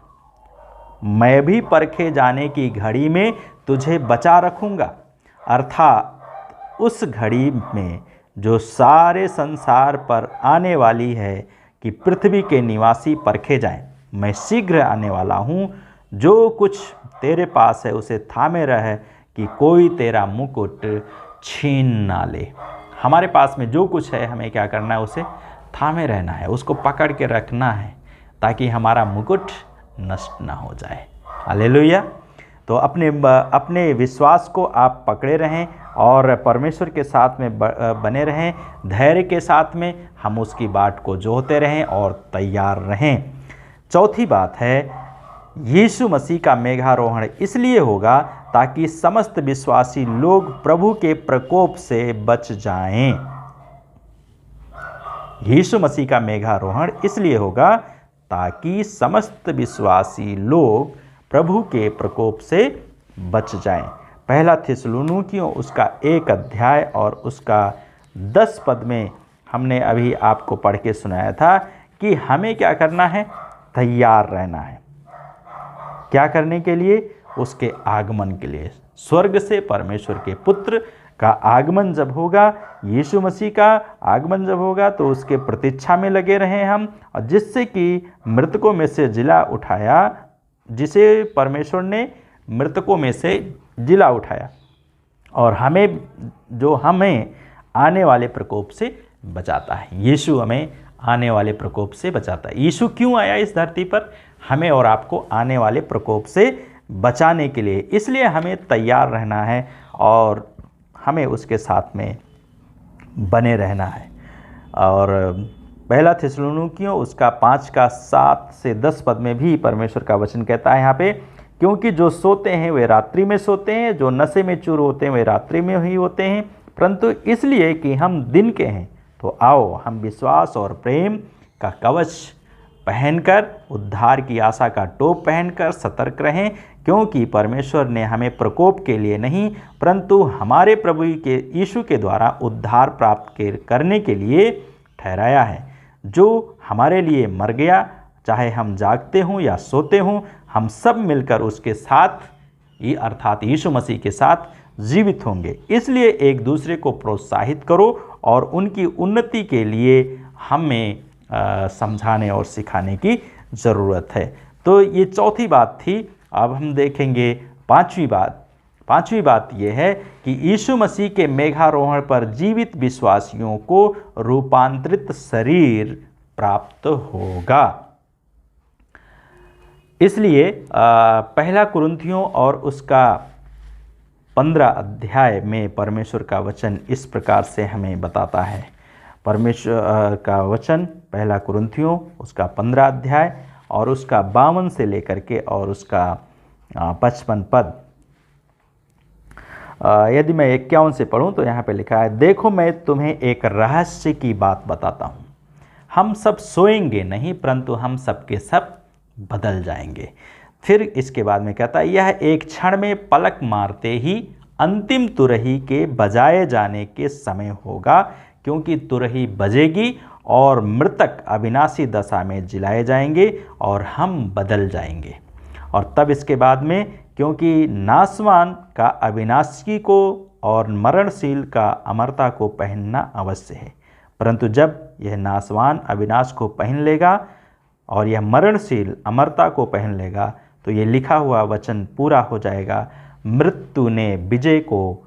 मैं भी परखे जाने की घड़ी में तुझे बचा रखूँगा, अर्थात उस घड़ी में जो सारे संसार पर आने वाली है कि पृथ्वी के निवासी परखे जाएं। मैं शीघ्र आने वाला हूँ। जो कुछ तेरे पास है उसे थामे रह कि कोई तेरा मुकुट छीन ना ले। हमारे पास में जो कुछ है हमें क्या करना है, उसे थामे रहना है, उसको पकड़ के रखना है ताकि हमारा मुकुट नष्ट ना हो जाए। हालेलुया। तो अपने विश्वास को आप पकड़े रहें और परमेश्वर के साथ में बने रहें, धैर्य के साथ में हम उसकी बाट को जोहते रहें और तैयार रहें। चौथी बात है, यीशु मसीह का मेघारोहण इसलिए होगा ताकि समस्त विश्वासी लोग प्रभु के प्रकोप से बच जाएं। यीशु मसीह का मेघारोहण इसलिए होगा ताकि समस्त विश्वासी लोग प्रभु के प्रकोप से बच जाएं। पहला थिस्सलुनीकियों उसका 1 अध्याय और उसका 10 पद में हमने अभी आपको पढ़ के सुनाया था कि हमें क्या करना है, तैयार रहना है। क्या करने के लिए? उसके आगमन के लिए। स्वर्ग से परमेश्वर के पुत्र का आगमन जब होगा, यीशु मसीह का आगमन जब होगा तो उसके प्रतीक्षा में लगे रहें हम, और जिससे कि मृतकों में से जिला उठाया, जिसे परमेश्वर ने मृतकों में से जिला उठाया और हमें आने वाले प्रकोप से बचाता है। यीशु हमें आने वाले प्रकोप से बचाता है। यीशु क्यों आया इस धरती पर? हमें और आपको आने वाले प्रकोप से बचाने के लिए। इसलिए हमें तैयार रहना है और हमें उसके साथ में बने रहना है। और पहला थिस्सलुनीकियों उसका 5 का 7 से 10 पद में भी परमेश्वर का वचन कहता है यहाँ पे, क्योंकि जो सोते हैं वे रात्रि में सोते हैं, जो नशे में चूर होते हैं वे रात्रि में ही होते हैं। परंतु इसलिए कि हम दिन के हैं तो आओ हम विश्वास और प्रेम का कवच पहनकर, उद्धार की आशा का टोप पहनकर सतर्क रहें, क्योंकि परमेश्वर ने हमें प्रकोप के लिए नहीं परंतु हमारे प्रभु के यीशु के द्वारा उद्धार प्राप्त करने के लिए ठहराया है, जो हमारे लिए मर गया। चाहे हम जागते हों या सोते हों, हम सब मिलकर उसके साथ अर्थात यीशु मसीह के साथ जीवित होंगे। इसलिए एक दूसरे को प्रोत्साहित करो और उनकी उन्नति के लिए हमें समझाने और सिखाने की ज़रूरत है। तो ये चौथी बात थी। अब हम देखेंगे पांचवी बात। पांचवी बात यह है कि यीशु मसीह के मेघारोहण पर जीवित विश्वासियों को रूपांतरित शरीर प्राप्त होगा। इसलिए पहला कुरिन्थियों और उसका 15 अध्याय में परमेश्वर का वचन इस प्रकार से हमें बताता है। परमेश्वर का वचन पहला कुरिन्थियों उसका 15 अध्याय और उसका 52 से लेकर के और उसका 55 पद। यदि मैं 51 से पढ़ूं तो यहाँ पे लिखा है, देखो मैं तुम्हें एक रहस्य की बात बताता हूँ, हम सब सोएंगे नहीं परंतु हम सब के सब बदल जाएंगे। फिर इसके बाद में कहता है, यह एक क्षण में पलक मारते ही अंतिम तुरही के बजाए जाने के समय होगा, क्योंकि तुरही बजेगी और मृतक अविनाशी दशा में जिलाए जाएंगे और हम बदल जाएंगे। और तब इसके बाद में, क्योंकि नाशवान का अविनाशी को और मरणशील का अमरता को पहनना अवश्य है, परंतु जब यह नाशवान अविनाश को पहन लेगा और यह मरणशील अमरता को पहन लेगा तो ये लिखा हुआ वचन पूरा हो जाएगा, मृत्यु ने विजय को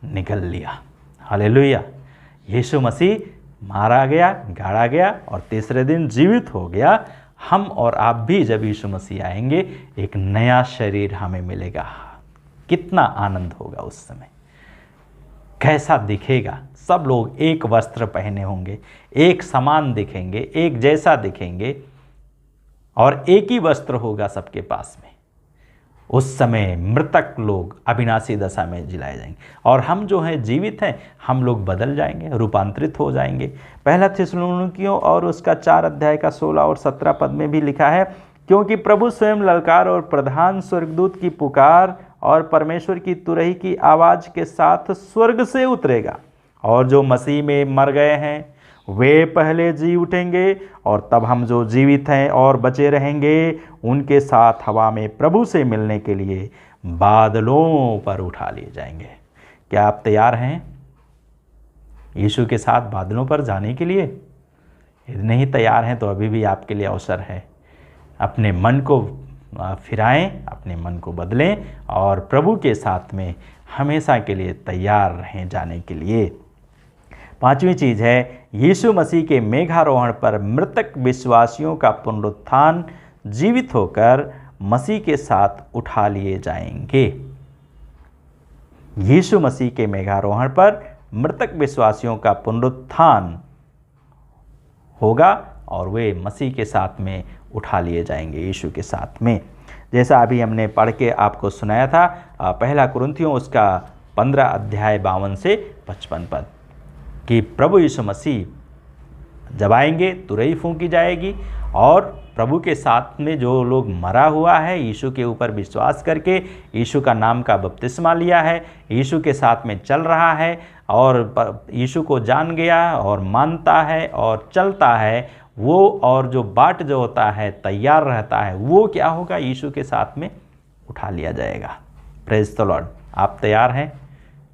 निगल लिया। हालेलुया। यीशु मसीह मारा गया, गाड़ा गया और तीसरे दिन जीवित हो गया। हम और आप भी जब यीशु मसीह आएंगे एक नया शरीर हमें मिलेगा। कितना आनंद होगा उस समय, कैसा दिखेगा। सब लोग एक वस्त्र पहने होंगे, एक समान दिखेंगे, एक जैसा दिखेंगे और एक ही वस्त्र होगा सबके पास में। उस समय मृतक लोग अविनाशी दशा में जिलाए जाएंगे और हम जो हैं जीवित हैं, हम लोग बदल जाएंगे, रूपांतरित हो जाएंगे। पहला थिस्सलुनीकियों और उसका 4 अध्याय का 16 और 17 पद में भी लिखा है, क्योंकि प्रभु स्वयं ललकार और प्रधान स्वर्गदूत की पुकार और परमेश्वर की तुरही की आवाज के साथ स्वर्ग से उतरेगा और जो मसीह में मर गए हैं वे पहले जी उठेंगे और तब हम जो जीवित हैं और बचे रहेंगे उनके साथ हवा में प्रभु से मिलने के लिए बादलों पर उठा लिए जाएंगे। क्या आप तैयार हैं यीशु के साथ बादलों पर जाने के लिए? यदि नहीं तैयार हैं तो अभी भी आपके लिए अवसर है। अपने मन को फिराएं, अपने मन को बदलें और प्रभु के साथ में हमेशा के लिए तैयार रहें जाने के लिए। 5वीं चीज़ है, यीशु मसीह के मेघारोहण पर मृतक विश्वासियों का पुनरुत्थान जीवित होकर मसीह के साथ उठा लिए जाएंगे। यीशु मसीह के मेघारोहण पर मृतक विश्वासियों का पुनरुत्थान होगा और वे मसीह के साथ में उठा लिए जाएंगे यीशु के साथ में। जैसा अभी हमने पढ़ के आपको सुनाया था, पहला कुरिन्थियों उसका 15 अध्याय 52 से 55 पद, कि प्रभु यीशु मसीह जब आएंगे तुरही फूंकी जाएगी और प्रभु के साथ में जो लोग मरा हुआ है, यीशु के ऊपर विश्वास करके यीशु का नाम का बपतिस्मा लिया है, यीशु के साथ में चल रहा है और यीशु को जान गया और मानता है और चलता है, वो और जो बाट जो होता है तैयार रहता है, वो क्या होगा? यीशु के साथ में उठा लिया जाएगा। Praise the Lord. आप तैयार हैं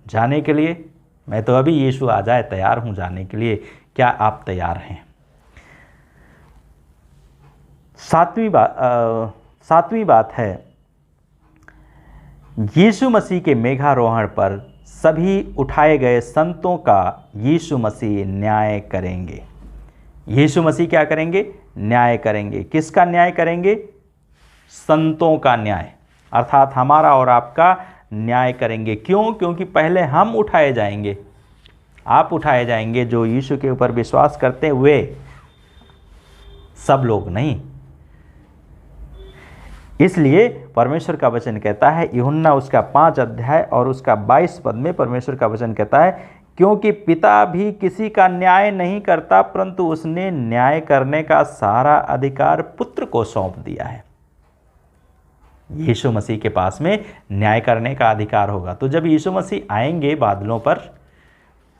जाने के लिए? मैं तो अभी यीशु आ जाए तैयार हूं जाने के लिए। क्या आप तैयार हैं? सातवीं बात है, यीशु मसीह के मेघारोहण पर सभी उठाए गए संतों का यीशु मसीह न्याय करेंगे। यीशु मसीह क्या करेंगे? न्याय करेंगे। किसका न्याय करेंगे? संतों का न्याय, अर्थात हमारा और आपका न्याय करेंगे। क्यों? क्योंकि पहले हम उठाए जाएंगे, आप उठाए जाएंगे, जो यीशु के ऊपर विश्वास करते हुए सब लोग नहीं। इसलिए परमेश्वर का वचन कहता है, यूहन्ना उसका 5 अध्याय और उसका 22 पद में परमेश्वर का वचन कहता है, क्योंकि पिता भी किसी का न्याय नहीं करता परंतु उसने न्याय करने का सारा अधिकार पुत्र को सौंप दिया है। यीशु मसीह के पास में न्याय करने का अधिकार होगा। तो जब यीशु मसीह आएंगे बादलों पर,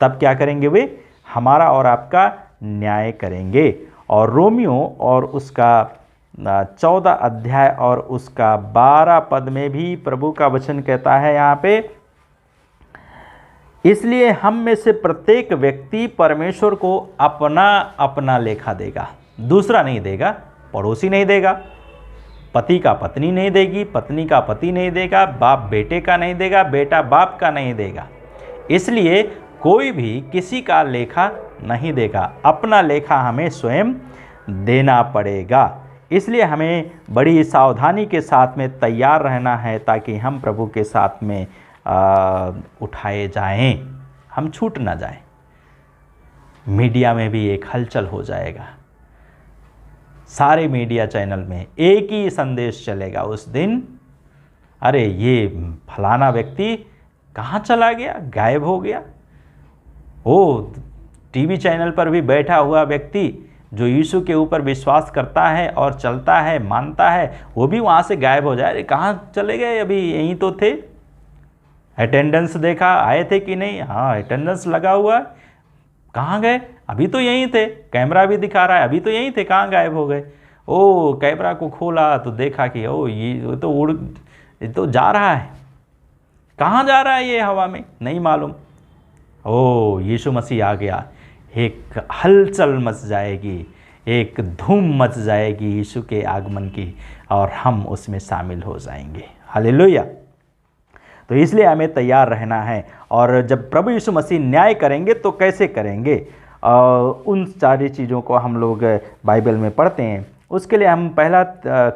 तब क्या करेंगे? वे हमारा और आपका न्याय करेंगे। और रोमियो और उसका 14 अध्याय और उसका 12 पद में भी प्रभु का वचन कहता है यहाँ पे, इसलिए हम में से प्रत्येक व्यक्ति परमेश्वर को अपना अपना लेखा देगा। दूसरा नहीं देगा, पड़ोसी नहीं देगा, पति का पत्नी नहीं देगी, पत्नी का पति नहीं देगा, बाप बेटे का नहीं देगा, बेटा बाप का नहीं देगा। इसलिए कोई भी किसी का लेखा नहीं देगा, अपना लेखा हमें स्वयं देना पड़ेगा। इसलिए हमें बड़ी सावधानी के साथ में तैयार रहना है ताकि हम प्रभु के साथ में उठाए जाएं, हम छूट ना जाएं। मीडिया में भी एक हलचल हो जाएगा, सारे मीडिया चैनल में एक ही संदेश चलेगा उस दिन, अरे ये फलाना व्यक्ति कहाँ चला गया, गायब हो गया। ओ टीवी चैनल पर भी बैठा हुआ व्यक्ति जो यीशु के ऊपर विश्वास करता है और चलता है, मानता है, वो भी वहाँ से गायब हो जाए। अरे कहाँ चले गए, अभी यहीं तो थे, अटेंडेंस देखा, आए थे कि नहीं, हाँ अटेंडेंस लगा हुआ, कहाँ गए, अभी तो यहीं थे, कैमरा भी दिखा रहा है, अभी तो यहीं थे, कहाँ गायब हो गए। ओ कैमरा को खोला तो देखा कि ओ ये तो जा रहा है, कहाँ जा रहा है ये, हवा में नहीं मालूम। ओ यीशु मसीह आ गया, एक हलचल मच जाएगी, एक धूम मच जाएगी यीशु के आगमन की, और हम उसमें शामिल हो जाएंगे। हालेलुया। तो इसलिए हमें तैयार रहना है। और जब प्रभु यीशु मसीह न्याय करेंगे तो कैसे करेंगे, उन सारी चीज़ों को हम लोग बाइबल में पढ़ते हैं। उसके लिए हम पहला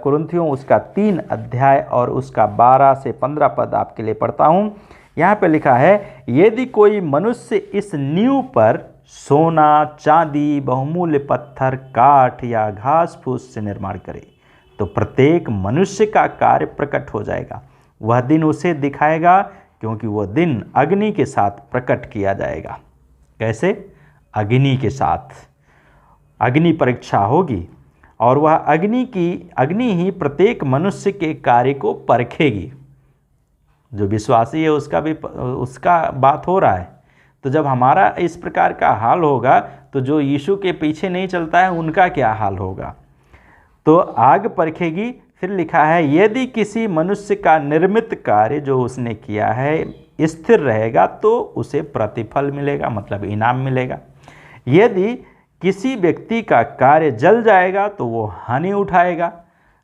कुरिन्थियों उसका 3 अध्याय और उसका 12 से 15 पद आपके लिए पढ़ता हूँ। यहाँ पे लिखा है, यदि कोई मनुष्य इस नींव पर सोना, चांदी, बहुमूल्य पत्थर, काठ या घास फूस से निर्माण करे तो प्रत्येक मनुष्य का कार्य प्रकट हो जाएगा। वह दिन उसे दिखाएगा, क्योंकि वह दिन अग्नि के साथ प्रकट किया जाएगा। कैसे? अग्नि के साथ, अग्नि परीक्षा होगी, और वह अग्नि ही प्रत्येक मनुष्य के कार्य को परखेगी। जो विश्वासी है उसका बात हो रहा है। तो जब हमारा इस प्रकार का हाल होगा तो जो यीशु के पीछे नहीं चलता है उनका क्या हाल होगा। तो आग परखेगी। फिर लिखा है, यदि किसी मनुष्य का निर्मित कार्य जो उसने किया है स्थिर रहेगा तो उसे प्रतिफल मिलेगा, मतलब इनाम मिलेगा। यदि किसी व्यक्ति का कार्य जल जाएगा तो वो हानि उठाएगा।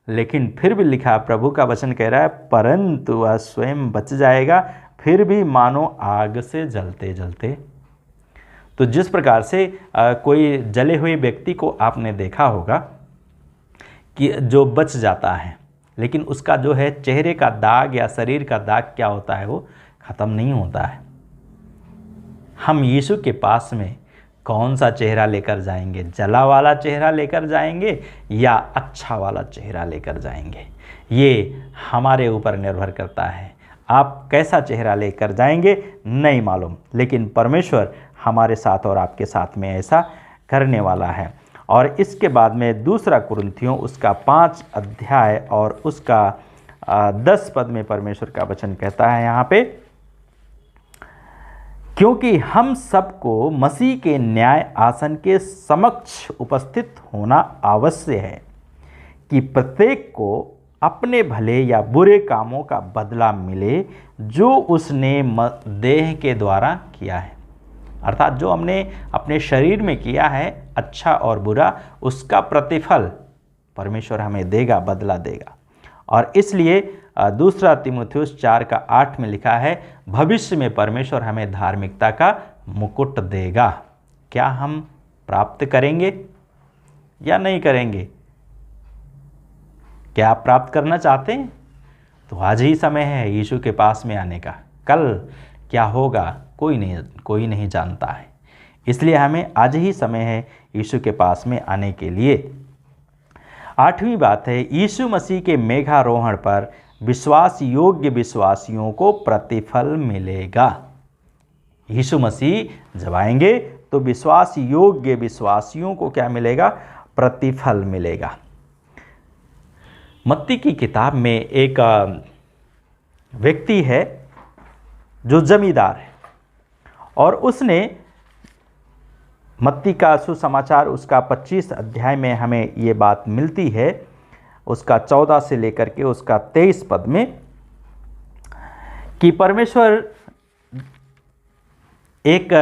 लेकिन फिर भी लिखा, प्रभु का वचन कह रहा है, परंतु वह स्वयं बच जाएगा, फिर भी मानो आग से जलते जलते। तो जिस प्रकार से कोई जले हुए व्यक्ति को आपने देखा होगा कि जो बच जाता है, लेकिन उसका जो है चेहरे का दाग या शरीर का दाग क्या होता है, वो ख़त्म नहीं होता है। हम यीशु के पास में कौन सा चेहरा लेकर जाएंगे? जला वाला चेहरा लेकर जाएंगे या अच्छा वाला चेहरा लेकर जाएंगे? ये हमारे ऊपर निर्भर करता है। आप कैसा चेहरा लेकर जाएंगे नहीं मालूम, लेकिन परमेश्वर हमारे साथ और आपके साथ में ऐसा करने वाला है। और इसके बाद में दूसरा कुरिन्थियों उसका 5 अध्याय और उसका 10 पद में परमेश्वर का वचन कहता है यहाँ पे, क्योंकि हम सबको मसीह के न्याय आसन के समक्ष उपस्थित होना आवश्यक है कि प्रत्येक को अपने भले या बुरे कामों का बदला मिले जो उसने देह के द्वारा किया है। अर्थात जो हमने अपने शरीर में किया है, अच्छा और बुरा, उसका प्रतिफल परमेश्वर हमें देगा, बदला देगा। और इसलिए दूसरा तीमुथियुस 4:8 में लिखा है, भविष्य में परमेश्वर हमें धार्मिकता का मुकुट देगा। क्या हम प्राप्त करेंगे या नहीं करेंगे? क्या आप प्राप्त करना चाहते हैं? तो आज ही समय है यीशु के पास में आने का। कल क्या होगा कोई नहीं जानता है। इसलिए हमें आज ही समय है यीशु के पास में आने के लिए। 8वीं बात है, यीशु मसीह के मेघारोहण पर विश्वास योग्य विश्वासियों को प्रतिफल मिलेगा। यीशु मसीह जब आएंगे तो विश्वास योग्य विश्वासियों को क्या मिलेगा? प्रतिफल मिलेगा। मत्ती की किताब में एक व्यक्ति है जो जमींदार है, और उसने मत्ती का सुसमाचार उसका 25 अध्याय में हमें ये बात मिलती है, उसका 14 से लेकर के उसका 23 पद में, कि परमेश्वर एक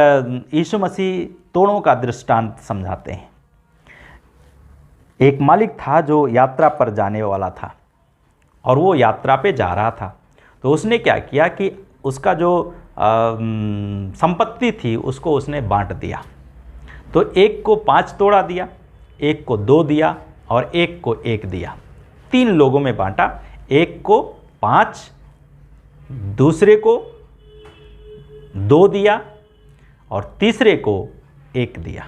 यीशु मसीह तोड़ों का दृष्टांत समझाते हैं। एक मालिक था जो यात्रा पर जाने वाला था, और वो यात्रा पे जा रहा था। तो उसने क्या किया कि उसका जो संपत्ति थी उसको उसने बांट दिया। तो एक को 5 तोड़ा दिया, एक को 2 दिया, और एक को 1 दिया। 3 लोगों में बांटा, एक को 5, दूसरे को 2 दिया और तीसरे को 1 दिया।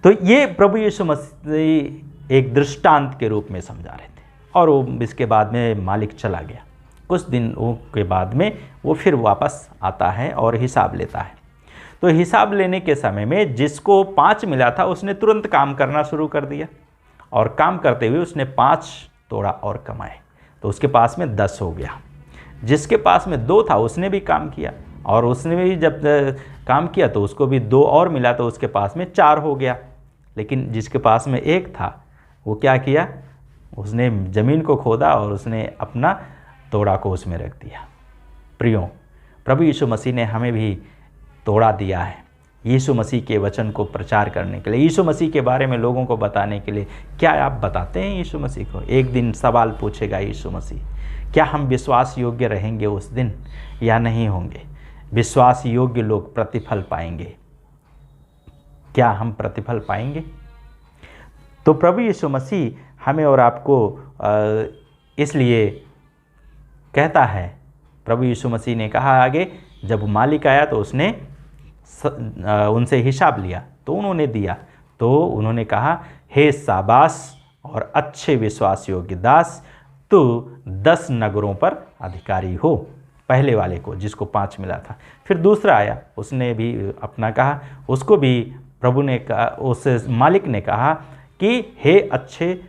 तो ये प्रभु यीशु मसीह एक दृष्टांत के रूप में समझा रहे थे और वो इसके बाद में मालिक चला गया। कुछ दिनों के बाद में वो फिर वापस आता है और हिसाब लेता है। तो हिसाब लेने के समय में जिसको 5 मिला था उसने तुरंत काम करना शुरू कर दिया और काम करते हुए उसने 5 तोड़ा और कमाए, तो उसके पास में 10 हो गया। जिसके पास में 2 था उसने भी काम किया और उसने भी जब काम किया तो उसको भी 2 और मिला, तो उसके पास में 4 हो गया। लेकिन जिसके पास में 1 था वो क्या किया, उसने ज़मीन को खोदा और उसने अपना तोड़ा को उसमें रख दिया। प्रियो, प्रभु यीशु मसीह ने हमें भी तोड़ा दिया है यीशु मसीह के वचन को प्रचार करने के लिए, यीशु मसीह के बारे में लोगों को बताने के लिए। क्या आप बताते हैं यीशु मसीह को? एक दिन सवाल पूछेगा यीशु मसीह, क्या हम विश्वास योग्य रहेंगे उस दिन या नहीं होंगे? विश्वास योग्य लोग प्रतिफल पाएंगे। क्या हम प्रतिफल पाएंगे? तो प्रभु यीशु मसीह हमें और आपको इसलिए कहता है, प्रभु यीशु मसीह ने कहा आगे, जब मालिक आया तो उसने उनसे हिसाब लिया तो उन्होंने दिया, तो उन्होंने कहा, हे शाबाश और अच्छे विश्वास योग्य दास, तू 10 नगरों पर अधिकारी हो। पहले वाले को जिसको 5 मिला था। फिर दूसरा आया, उसने भी अपना कहा, उसको भी प्रभु ने कहा, उस मालिक ने कहा कि हे अच्छे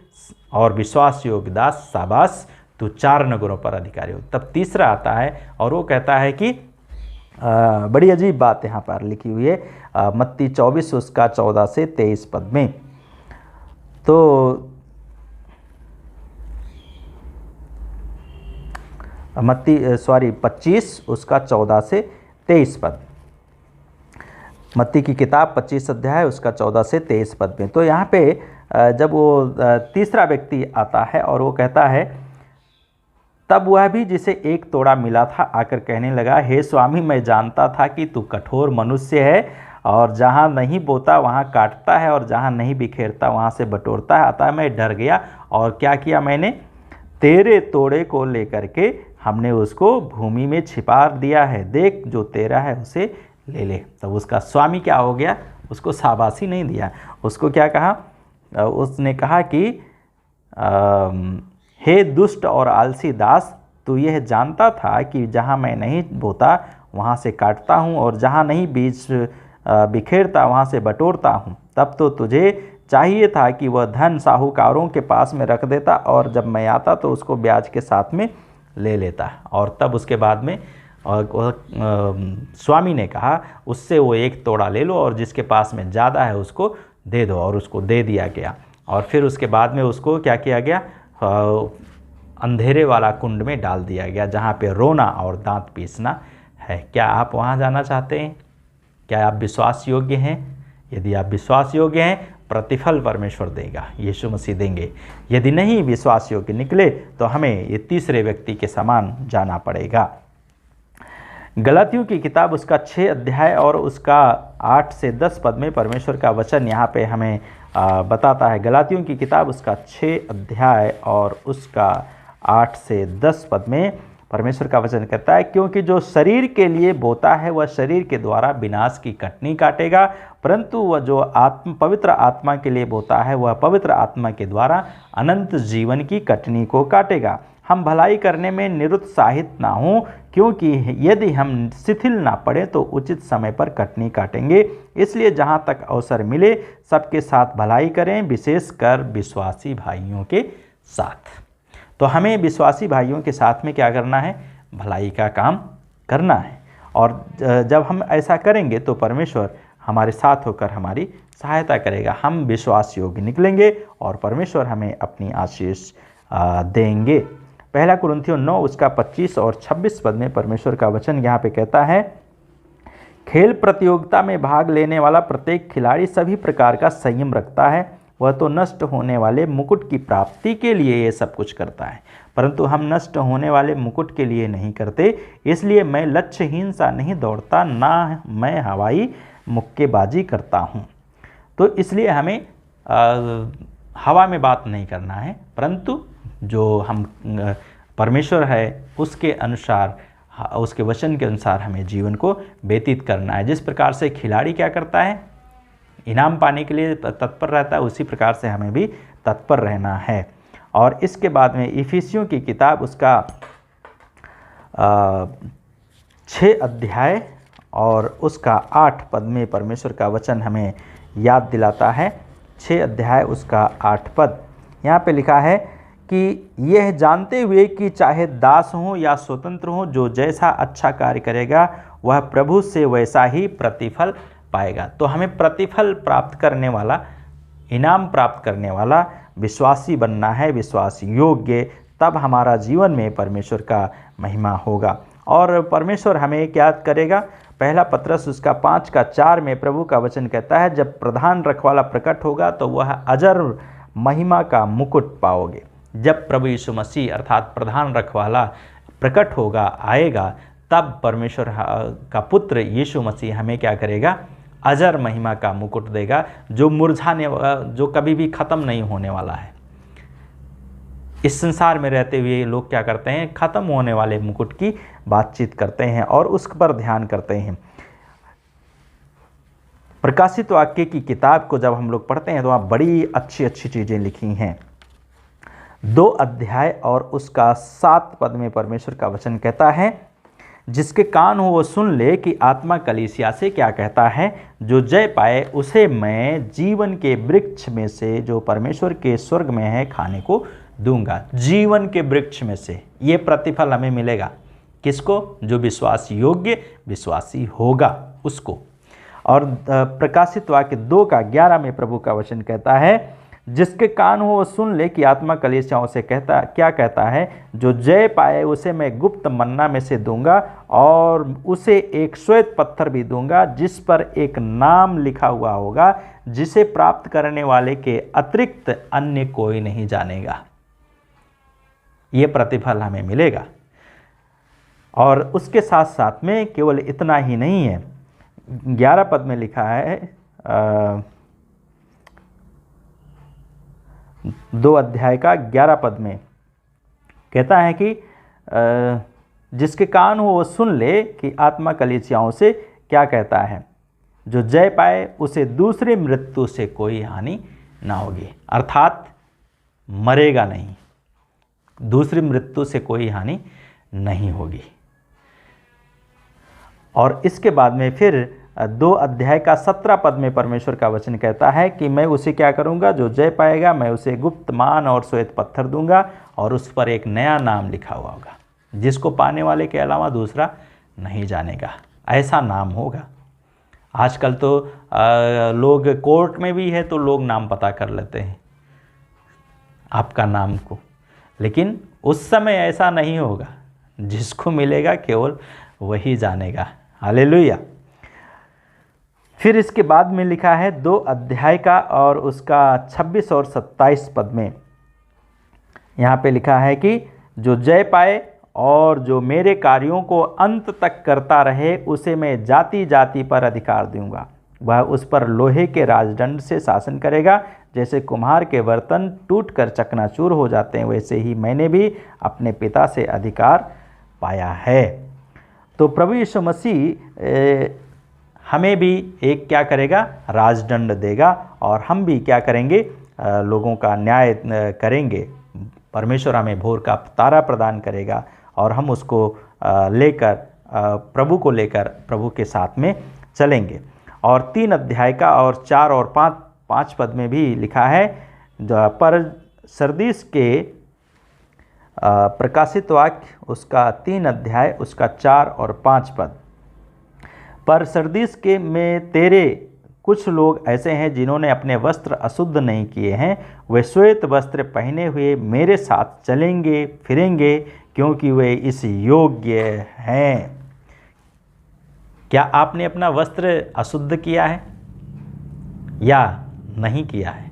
और विश्वास योग्य दास, शाबाश, तू 4 नगरों पर अधिकारी हो। तब तीसरा आता है और वो कहता है कि बड़ी अजीब बात यहाँ पर लिखी हुई है, मत्ती 24 उसका 14 से 23 पद में। तो मत्ती 25 उसका 14 से 23 पद, मत्ती की किताब 25 अध्याय उसका 14 से 23 पद में। तो यहाँ पे जब वो तीसरा व्यक्ति आता है और वो कहता है, तब वह भी जिसे 1 तोड़ा मिला था आकर कहने लगा, हे स्वामी, मैं जानता था कि तू कठोर मनुष्य है और जहाँ नहीं बोता वहाँ काटता है और जहाँ नहीं बिखेरता वहाँ से बटोरता है। अतः मैं डर गया और क्या किया मैंने, तेरे तोड़े को लेकर के हमने उसको भूमि में छिपा दिया है। देख, जो तेरा है उसे ले ले। तब उसका स्वामी क्या हो गया, उसको शाबाशी नहीं दिया, उसको क्या कहा, उसने कहा कि हे दुष्ट और आलसी दास, तू यह जानता था कि जहाँ मैं नहीं बोता वहाँ से काटता हूँ और जहाँ नहीं बीज बिखेरता वहाँ से बटोरता हूँ। तब तो तुझे चाहिए था कि वह धन साहूकारों के पास में रख देता और जब मैं आता तो उसको ब्याज के साथ में ले लेता। और तब उसके बाद में स्वामी ने कहा, उससे वो 1 तोड़ा ले लो और जिसके पास में ज़्यादा है उसको दे दो, और उसको दे दिया गया। और फिर उसके बाद में उसको क्या किया गया, अंधेरे वाला कुंड में डाल दिया गया, जहाँ पे रोना और दांत पीसना है। क्या आप वहाँ जाना चाहते हैं? क्या आप विश्वास योग्य हैं? यदि आप विश्वास योग्य हैं, प्रतिफल परमेश्वर देगा, यीशु मसीह देंगे। यदि नहीं विश्वास योग्य निकले तो हमें ये तीसरे व्यक्ति के समान जाना पड़ेगा। गलातियों की किताब उसका 6 अध्याय और उसका 8 से 10 पद में परमेश्वर का वचन यहाँ पे हमें बताता है। गलातियों की किताब उसका 6 अध्याय और उसका 8 से 10 पद में परमेश्वर का वचन कहता है, क्योंकि जो शरीर के लिए बोता है वह शरीर के द्वारा विनाश की कटनी काटेगा, परंतु वह जो पवित्र आत्मा के लिए बोता है वह पवित्र आत्मा के द्वारा अनंत जीवन की कटनी को काटेगा। हम भलाई करने में निरुत्साहित ना हों, क्योंकि यदि हम शिथिल ना पड़े तो उचित समय पर कटनी काटेंगे। इसलिए जहाँ तक अवसर मिले सबके साथ भलाई करें, विशेषकर विश्वासी भाइयों के साथ। तो हमें विश्वासी भाइयों के साथ में क्या करना है, भलाई का काम करना है। और जब हम ऐसा करेंगे तो परमेश्वर हमारे साथ होकर हमारी सहायता करेगा, हम विश्वास योग्य निकलेंगे और परमेश्वर हमें अपनी आशीष देंगे। 1 कुरिन्थियों 9 उसका 25 और 26 पद में परमेश्वर का वचन यहाँ पे कहता है, खेल प्रतियोगिता में भाग लेने वाला प्रत्येक खिलाड़ी सभी प्रकार का संयम रखता है। वह तो नष्ट होने वाले मुकुट की प्राप्ति के लिए ये सब कुछ करता है, परंतु हम नष्ट होने वाले मुकुट के लिए नहीं करते। इसलिए मैं लक्ष्यहीन सा नहीं दौड़ता, ना मैं हवाई मुक्केबाजी करता हूँ। तो इसलिए हमें हवा में बात नहीं करना है, परंतु जो हम परमेश्वर है उसके अनुसार, उसके वचन के अनुसार हमें जीवन को व्यतीत करना है। जिस प्रकार से खिलाड़ी क्या करता है, इनाम पाने के लिए तत्पर रहता है, उसी प्रकार से हमें भी तत्पर रहना है। और इसके बाद में इफिसियों की किताब उसका 6 अध्याय और उसका 8 पद में परमेश्वर का वचन हमें याद दिलाता है। 6 अध्याय उसका 8 पद, यहाँ पे लिखा है कि यह जानते हुए कि चाहे दास हो या स्वतंत्र हो, जो जैसा अच्छा कार्य करेगा वह प्रभु से वैसा ही प्रतिफल पाएगा। तो हमें प्रतिफल प्राप्त करने वाला, इनाम प्राप्त करने वाला विश्वासी बनना है, विश्वास योग्य, तब हमारा जीवन में परमेश्वर का महिमा होगा। और परमेश्वर हमें क्या करेगा, पहला पत्रस उसका 5:4 में प्रभु का वचन कहता है, जब प्रधान रखवाला प्रकट होगा तो वह अजर महिमा का मुकुट पाओगे। जब प्रभु यीशु मसीह अर्थात प्रधान रखवाला प्रकट होगा, आएगा, तब परमेश्वर का पुत्र यीशु मसीह हमें क्या करेगा, अजर महिमा का मुकुट देगा, जो मुरझाने, जो कभी भी ख़त्म नहीं होने वाला है। इस संसार में रहते हुए लोग क्या करते हैं, ख़त्म होने वाले मुकुट की बातचीत करते हैं और उस पर ध्यान करते हैं। प्रकाशित वाक्य की किताब को जब हम लोग पढ़ते हैं तो वहाँ बड़ी अच्छी अच्छी चीज़ें लिखी हैं। 2 अध्याय और उसका 7 पद में परमेश्वर का वचन कहता है, जिसके कान हो वो सुन ले कि आत्मा कलीसिया से क्या कहता है, जो जय पाए उसे मैं जीवन के वृक्ष में से जो परमेश्वर के स्वर्ग में है खाने को दूंगा। जीवन के वृक्ष में से ये प्रतिफल हमें मिलेगा, किसको, जो विश्वास योग्य विश्वासी होगा उसको। और प्रकाशित वाक्य 2:11 में प्रभु का वचन कहता है, जिसके कान हो वो सुन ले कि आत्मा कलीसियाओं से क्या कहता है, जो जय पाए उसे मैं गुप्त मन्ना में से दूंगा और उसे एक श्वेत पत्थर भी दूंगा, जिस पर एक नाम लिखा हुआ होगा, जिसे प्राप्त करने वाले के अतिरिक्त अन्य कोई नहीं जानेगा। ये प्रतिफल हमें मिलेगा। और उसके साथ साथ में केवल इतना ही नहीं है, 11 पद में लिखा है, 2 अध्याय का 11 पद में कहता है कि जिसके कान हो वो सुन ले कि आत्मा कलीसियाओं से क्या कहता है, जो जय पाए उसे दूसरी मृत्यु से कोई हानि ना होगी। अर्थात मरेगा नहीं, दूसरी मृत्यु से कोई हानि नहीं होगी। और इसके बाद में फिर 2 अध्याय का 17 पद में परमेश्वर का वचन कहता है कि मैं उसे क्या करूंगा, जो जय पाएगा मैं उसे गुप्त मान और श्वेत पत्थर दूंगा और उस पर एक नया नाम लिखा हुआ होगा, जिसको पाने वाले के अलावा दूसरा नहीं जानेगा। ऐसा नाम होगा। आजकल तो लोग कोर्ट में भी है तो लोग नाम पता कर लेते हैं आपका नाम को, लेकिन उस समय ऐसा नहीं होगा। जिसको मिलेगा केवल वही जानेगा। हालेलुया। फिर इसके बाद में लिखा है 2 अध्याय का और उसका 26 और 27 पद में यहाँ पे लिखा है कि जो जय पाए और जो मेरे कार्यों को अंत तक करता रहे उसे मैं जाति जाति पर अधिकार दूंगा। वह उस पर लोहे के राजदंड से शासन करेगा। जैसे कुम्हार के बर्तन टूटकर चकनाचूर हो जाते हैं, वैसे ही मैंने भी अपने पिता से अधिकार पाया है। तो प्रभु यीशु मसीह हमें भी एक क्या करेगा, राजदंड देगा और हम भी क्या करेंगे, लोगों का न्याय करेंगे। परमेश्वर हमें भोर का तारा प्रदान करेगा और हम उसको लेकर प्रभु को लेकर प्रभु के साथ में चलेंगे। और 3 अध्याय का और 4 और 5 पद में भी लिखा है, पर सरदीस के प्रकाशित वाक्य उसका 3 अध्याय उसका 4 और 5 पद, पर सरदीस के में तेरे कुछ लोग ऐसे हैं जिन्होंने अपने वस्त्र अशुद्ध नहीं किए हैं, वे श्वेत वस्त्र पहने हुए मेरे साथ चलेंगे फिरेंगे, क्योंकि वे इस योग्य हैं। क्या आपने अपना वस्त्र अशुद्ध किया है या नहीं किया है?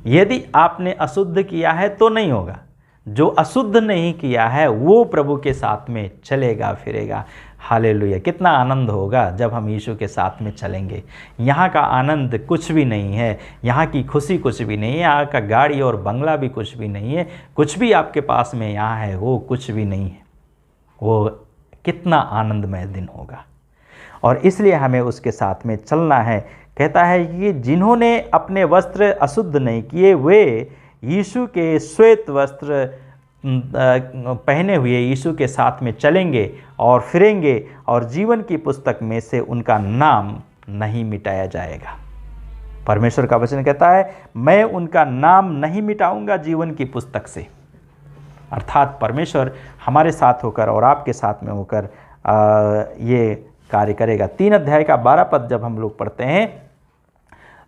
यदि आपने अशुद्ध किया है तो नहीं होगा, जो अशुद्ध नहीं किया है वो प्रभु के साथ में चलेगा फिरेगा। हालेलुया! कितना आनंद होगा जब हम यीशु के साथ में चलेंगे। यहाँ का आनंद कुछ भी नहीं है, यहाँ की खुशी कुछ भी नहीं है, यहाँ का गाड़ी और बंगला भी कुछ भी नहीं है, कुछ भी आपके पास में यहाँ है वो कुछ भी नहीं है। वो कितना आनंदमय दिन होगा और इसलिए हमें उसके साथ में चलना है। कहता है कि जिन्होंने अपने वस्त्र अशुद्ध नहीं किए वे यीशु के श्वेत वस्त्र पहने हुए यीशु के साथ में चलेंगे और फिरेंगे और जीवन की पुस्तक में से उनका नाम नहीं मिटाया जाएगा। परमेश्वर का वचन कहता है मैं उनका नाम नहीं मिटाऊंगा जीवन की पुस्तक से। अर्थात परमेश्वर हमारे साथ होकर और आपके साथ में होकर ये कार्य करेगा। 3 अध्याय का 12 पद जब हम लोग पढ़ते हैं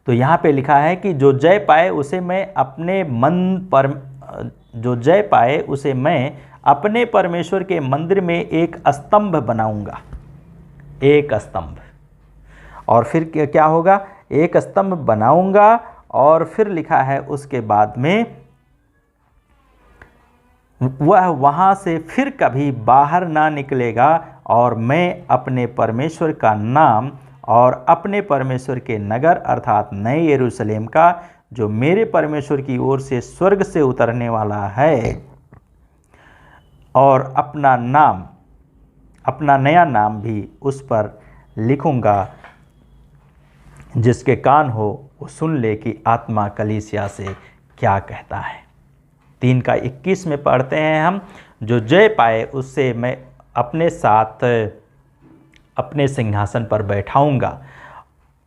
तो यहाँ पे लिखा है कि जो जय पाए उसे मैं अपने परमेश्वर के मंदिर में एक स्तंभ बनाऊंगा। एक स्तंभ, और फिर क्या होगा? एक स्तंभ बनाऊंगा और फिर लिखा है उसके बाद में वह वहाँ से फिर कभी बाहर ना निकलेगा और मैं अपने परमेश्वर का नाम और अपने परमेश्वर के नगर अर्थात नए यरूशलेम का जो मेरे परमेश्वर की ओर से स्वर्ग से उतरने वाला है और अपना नया नाम भी उस पर लिखूंगा। जिसके कान हो वो सुन ले कि आत्मा कलीसिया से क्या कहता है। 3 का 21 में पढ़ते हैं हम, जो जय पाए उससे मैं अपने साथ अपने सिंहासन पर बैठाऊंगा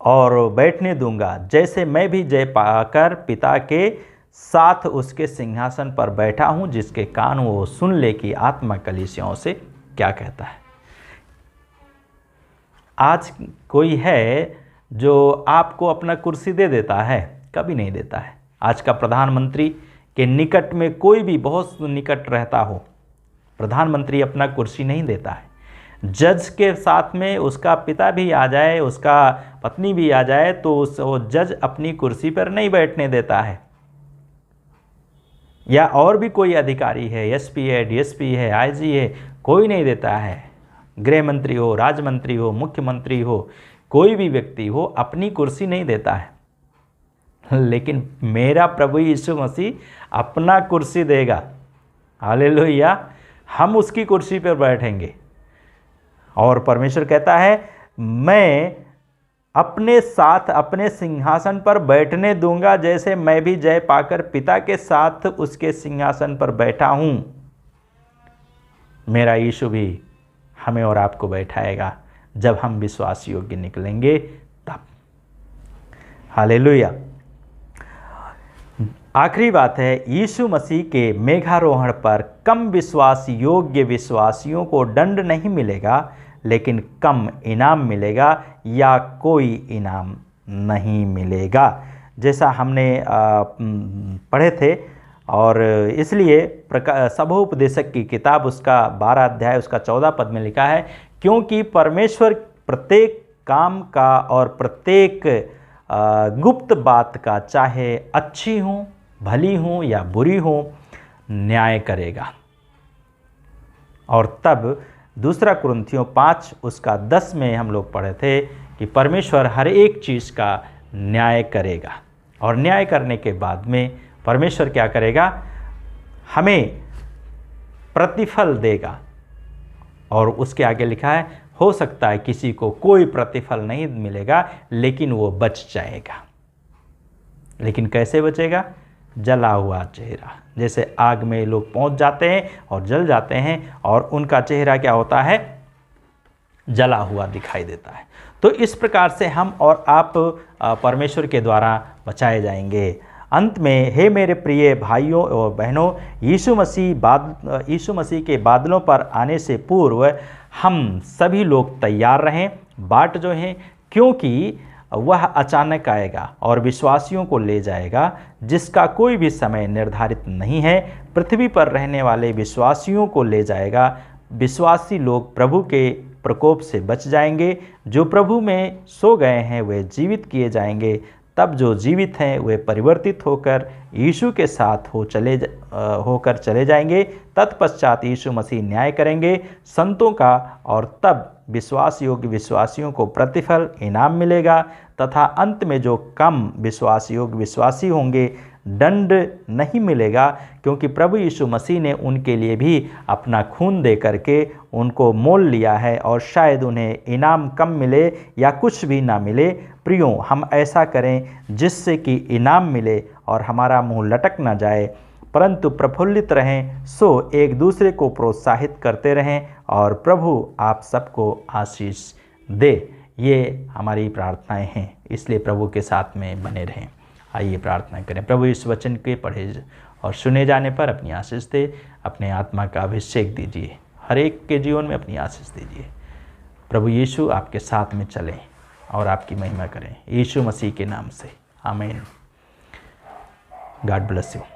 और बैठने दूंगा, जैसे मैं भी जय पाकर पिता के साथ उसके सिंहासन पर बैठा हूं। जिसके कान वो सुन ले कि आत्मा कलीसियाओं से क्या कहता है। आज कोई है जो आपको अपना कुर्सी दे देता है? कभी नहीं देता है। आज का प्रधानमंत्री के निकट में कोई भी बहुत निकट रहता हो, प्रधानमंत्री अपना कुर्सी नहीं देता है। जज के साथ में उसका पिता भी आ जाए, उसका पत्नी भी आ जाए तो वो जज अपनी कुर्सी पर नहीं बैठने देता है। या और भी कोई अधिकारी है, एसपी है, डीएसपी है, आईजी है, कोई नहीं देता है। गृह मंत्री हो, राज्य मंत्री हो, मुख्यमंत्री हो, कोई भी व्यक्ति हो, अपनी कुर्सी नहीं देता है। लेकिन मेरा प्रभु यीशु मसीह अपना कुर्सी देगा। हालेलुया! हम उसकी कुर्सी पर बैठेंगे और परमेश्वर कहता है मैं अपने साथ अपने सिंहासन पर बैठने दूंगा, जैसे मैं भी जय पाकर पिता के साथ उसके सिंहासन पर बैठा हूं। मेरा यीशु भी हमें और आपको बैठाएगा जब हम विश्वास योग्य निकलेंगे तब। हालेलुया! आखिरी बात है, यीशु मसीह के मेघारोहण पर कम विश्वास योग्य विश्वासियों को दंड नहीं मिलेगा, लेकिन कम इनाम मिलेगा या कोई इनाम नहीं मिलेगा, जैसा हमने पढ़े थे। और इसलिए सभोपदेशक की किताब उसका 12 अध्याय उसका 14 पद में लिखा है, क्योंकि परमेश्वर प्रत्येक काम का और प्रत्येक गुप्त बात का, चाहे अच्छी हो, भली हो या बुरी हो, न्याय करेगा। और तब 2 कुरिन्थियों 5 उसका 10 में हम लोग पढ़े थे कि परमेश्वर हर एक चीज़ का न्याय करेगा और न्याय करने के बाद में परमेश्वर क्या करेगा? हमें प्रतिफल देगा। और उसके आगे लिखा है, हो सकता है किसी को कोई प्रतिफल नहीं मिलेगा लेकिन वो बच जाएगा। लेकिन कैसे बचेगा? जला हुआ चेहरा, जैसे आग में लोग पहुंच जाते हैं और जल जाते हैं और उनका चेहरा क्या होता है? जला हुआ दिखाई देता है। तो इस प्रकार से हम और आप परमेश्वर के द्वारा बचाए जाएंगे। अंत में हे मेरे प्रिय भाइयों और बहनों, यीशु मसीह के बादलों पर आने से पूर्व हम सभी लोग तैयार रहें, बाट जो हैं, क्योंकि वह अचानक आएगा और विश्वासियों को ले जाएगा, जिसका कोई भी समय निर्धारित नहीं है। पृथ्वी पर रहने वाले विश्वासियों को ले जाएगा। विश्वासी लोग प्रभु के प्रकोप से बच जाएंगे। जो प्रभु में सो गए हैं वे जीवित किए जाएंगे। तब जो जीवित हैं वे परिवर्तित होकर यीशु के साथ होकर चले जाएंगे। तत्पश्चात यीशु मसीह न्याय करेंगे संतों का, और तब विश्वास योग्य विश्वासियों को प्रतिफल इनाम मिलेगा, तथा अंत में जो कम विश्वास योग्य विश्वासी होंगे दंड नहीं मिलेगा, क्योंकि प्रभु यीशु मसीह ने उनके लिए भी अपना खून दे करके उनको मोल लिया है, और शायद उन्हें इनाम कम मिले या कुछ भी ना मिले। प्रियो, हम ऐसा करें जिससे कि इनाम मिले और हमारा मुंह लटक ना जाए, परंतु प्रफुल्लित रहें, सो एक दूसरे को प्रोत्साहित करते रहें, और प्रभु आप सबको आशीष दे। ये हमारी प्रार्थनाएं हैं, इसलिए प्रभु के साथ में बने रहें। आइए प्रार्थना करें। प्रभु इस वचन के पढ़े और सुने जाने पर अपनी आशीष दे, अपने आत्मा का अभिषेक दीजिए, हर एक के जीवन में अपनी आशीष दीजिए। प्रभु यीशु आपके साथ में चलें और आपकी महिमा करें, यीशु मसीह के नाम से, आमीन। God bless you.